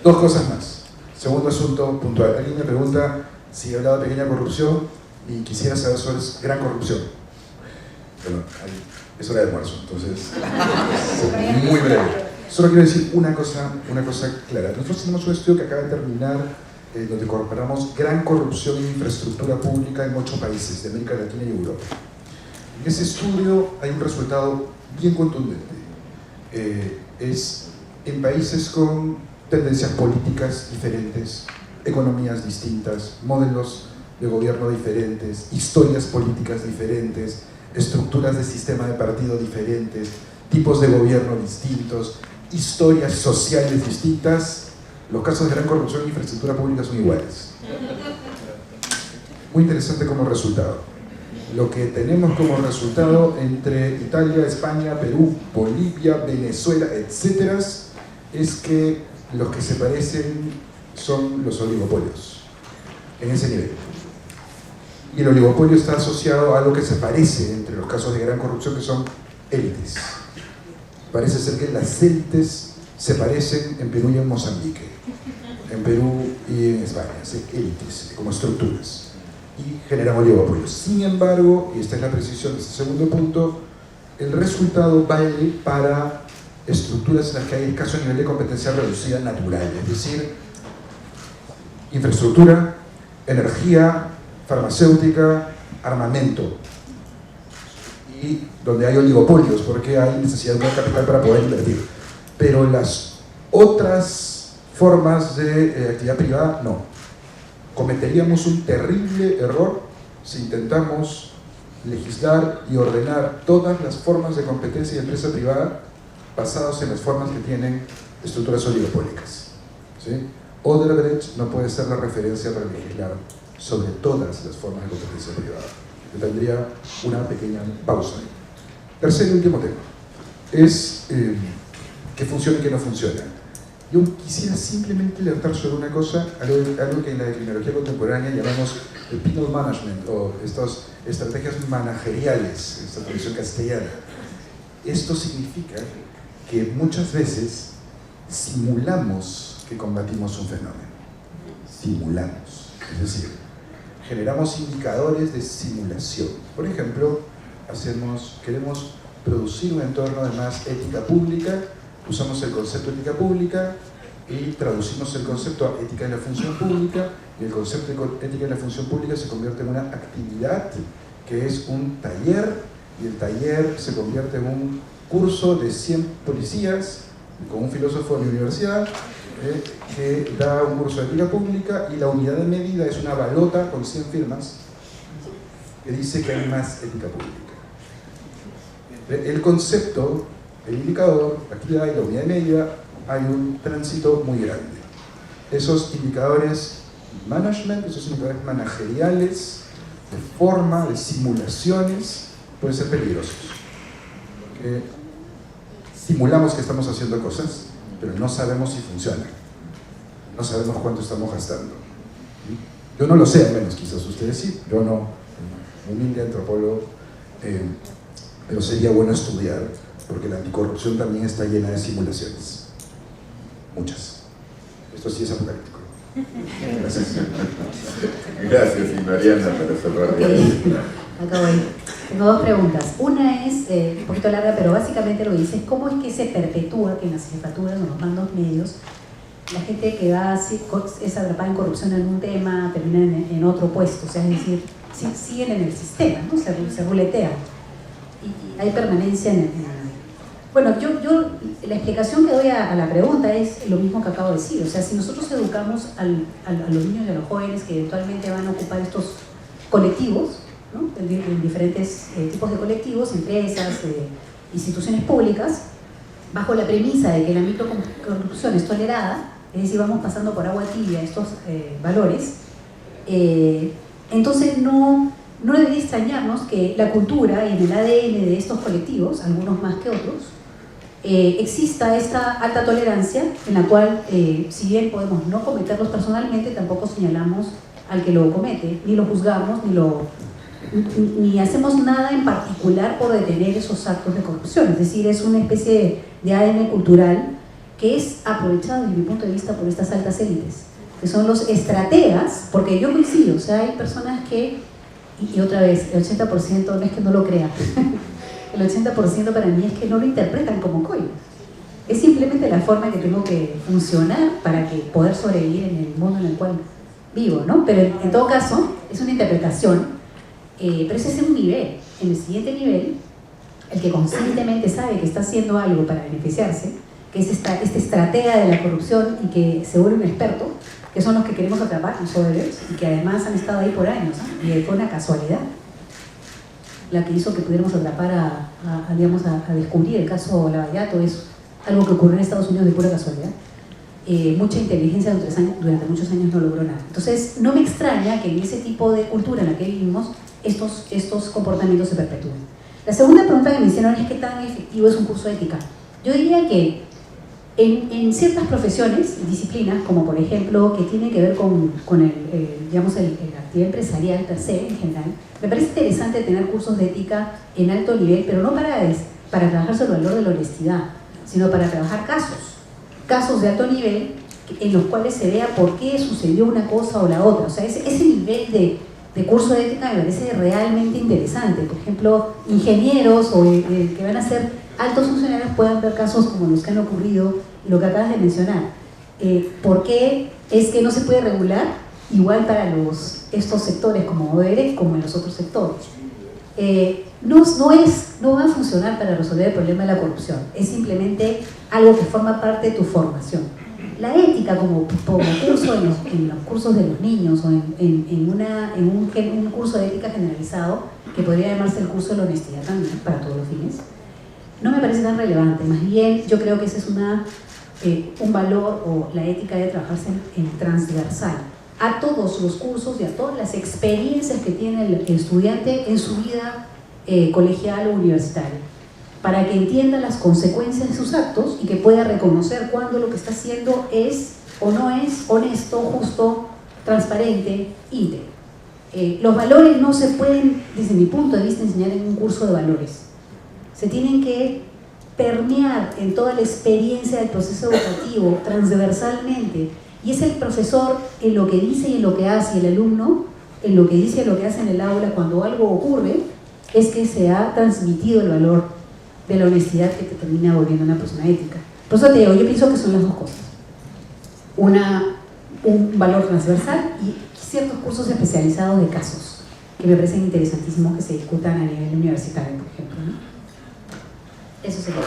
S4: Dos cosas más. Segundo asunto puntual. Alguien me pregunta si he hablado de pequeña corrupción y quisiera saber sobre gran corrupción. Bueno, es hora de almuerzo, entonces muy breve. Solo quiero decir una cosa clara. Nosotros tenemos un estudio que acaba de terminar donde comparamos gran corrupción en infraestructura pública en 8 países de América Latina y Europa. En ese estudio hay un resultado bien contundente. Es en países con tendencias políticas diferentes, economías distintas, modelos de gobierno diferentes, historias políticas diferentes, estructuras de sistema de partido diferentes, tipos de gobierno distintos, historias sociales distintas, los casos de gran corrupción en infraestructura pública son iguales. Muy interesante como resultado. Lo que tenemos como resultado entre Italia, España, Perú, Bolivia, Venezuela, etc., es que los que se parecen son los oligopolios, en ese nivel. Y el oligopolio está asociado a algo que se parece entre los casos de gran corrupción, que son élites. Parece ser que las élites se parecen en Perú y en Mozambique, en Perú y en España, élites como estructuras, y generan oligopolios. Sin embargo, y esta es la precisión de este segundo punto, el resultado vale para estructuras en las que hay escaso nivel de competencia reducida natural, es decir, infraestructura, energía, farmacéutica, armamento, y donde hay oligopolios porque hay necesidad de capital para poder invertir. Pero las otras formas de actividad privada, no. Cometeríamos un terrible error si intentamos legislar y ordenar todas las formas de competencia y empresa privada basados en las formas que tienen estructuras oligopólicas, ¿sí? Odebrecht no puede ser la referencia para legislar sobre todas las formas de competencia privada. Yo tendría una pequeña pausa ahí. Tercer y último tema es qué funciona y qué no funciona. Yo quisiera simplemente alertar sobre una cosa, algo que en la criminología contemporánea llamamos el people management, o estas estrategias manageriales, esta tradición castellana. Esto significa que muchas veces simulamos que combatimos un fenómeno. Simulamos. Es decir, generamos indicadores de simulación. Por ejemplo, queremos producir un entorno de más ética pública, usamos el concepto de ética pública y traducimos el concepto a ética de la función pública, y el concepto de ética de la función pública se convierte en una actividad que es un taller, y el taller se convierte en un curso de 100 policías con un filósofo de la universidad que da un curso de ética pública, y la unidad de medida es una balota con 100 firmas que dice que hay más ética pública. El concepto, el indicador, la actividad y la unidad de medida, hay un tránsito muy grande. Esos indicadores management, esos indicadores manageriales, de forma, de simulaciones, pueden ser peligrosos. Porque simulamos que estamos haciendo cosas, pero no sabemos si funcionan. No sabemos cuánto estamos gastando. Yo no lo sé, al menos quizás ustedes sí, yo no, humilde antropólogo, pero sería bueno estudiar, porque la anticorrupción también está llena de simulaciones. Muchas. Esto sí es apocalíptico. Gracias.
S1: Gracias, y Mariana, para cerrar.
S5: Acabo ahí. Tengo dos preguntas. Una es un poquito larga, pero básicamente lo que dice es cómo es que se perpetúa que en las jefaturas o en los mandos medios la gente que va así, es atrapada en corrupción en un tema termina en otro puesto, o sea, es decir, siguen en el sistema, ¿no? Se ruletean y hay permanencia en Bueno, yo la explicación que doy a la pregunta es lo mismo que acabo de decir, o sea, si nosotros educamos a los niños y a los jóvenes que eventualmente van a ocupar estos colectivos, ¿no? En diferentes tipos de colectivos, empresas, instituciones públicas, bajo la premisa de que la microcorrupción es tolerada, es decir, vamos pasando por agua tibia estos valores, entonces no debería extrañarnos que la cultura y en el ADN de estos colectivos, algunos más que otros, exista esta alta tolerancia en la cual, si bien podemos no cometerlos personalmente, tampoco señalamos al que lo comete, ni lo juzgamos, ni hacemos nada en particular por detener esos actos de corrupción. Es decir, es una especie de ADN cultural que es aprovechado desde mi punto de vista por estas altas élites, que son los estrategas, porque yo coincido, o sea, hay personas que, y otra vez, el 80% no es que no lo crean, el 80% para mí es que no lo interpretan como código. Es simplemente la forma que tengo que funcionar para que poder sobrevivir en el mundo en el cual vivo, ¿no? Pero en todo caso, es una interpretación, pero ese es un nivel. En el siguiente nivel, el que conscientemente sabe que está haciendo algo para beneficiarse, que es este estratega de la corrupción y que se vuelve un experto, que son los que queremos atrapar, los soberbos, y que además han estado ahí por años, ¿no? Y fue una casualidad la que hizo que pudiéramos atrapar a descubrir el caso Lavallato. Es algo que ocurrió en Estados Unidos de pura casualidad. Mucha inteligencia durante muchos años no logró nada. Entonces, no me extraña que en ese tipo de cultura en la que vivimos estos comportamientos se perpetúen. La segunda pregunta que me hicieron es qué tan efectivo es un curso de ética. Yo diría que en ciertas profesiones, disciplinas, como por ejemplo que tiene que ver con la actividad empresarial per se en general, me parece interesante tener cursos de ética en alto nivel, pero no para trabajar sobre el valor de la honestidad, sino para trabajar casos de alto nivel en los cuales se vea por qué sucedió una cosa o la otra. O sea, ese nivel de curso de ética me parece realmente interesante. Por ejemplo, ingenieros o que van a ser altos funcionarios puedan ver casos como los que han ocurrido y lo que acabas de mencionar. ¿Por qué es que no se puede regular igual para estos sectores como ODR como en los otros sectores? No va a funcionar para resolver el problema de la corrupción, es simplemente algo que forma parte de tu formación. La ética como curso en los cursos de los niños o en un curso de ética generalizado, que podría llamarse el curso de la honestidad también, para todos los fines, no me parece tan relevante. Más bien, yo creo que ese es un valor, o la ética debe trabajarse en transversal a todos los cursos y a todas las experiencias que tiene el estudiante en su vida colegial o universitaria, para que entienda las consecuencias de sus actos y que pueda reconocer cuando lo que está haciendo es o no es honesto, justo, transparente, íntegro. Los valores no se pueden, desde mi punto de vista, enseñar en un curso de valores. Se tienen que permear en toda la experiencia del proceso educativo, transversalmente, y es el profesor en lo que dice y en lo que hace, y el alumno en lo que dice, lo que hace en el aula cuando algo ocurre, es que se ha transmitido el valor de la honestidad que te termina volviendo una persona ética. Por eso te digo, yo pienso que son las dos cosas. Un valor transversal y ciertos cursos especializados de casos, que me parecen interesantísimos que se discutan a nivel universitario, por ejemplo, ¿no? Eso sería.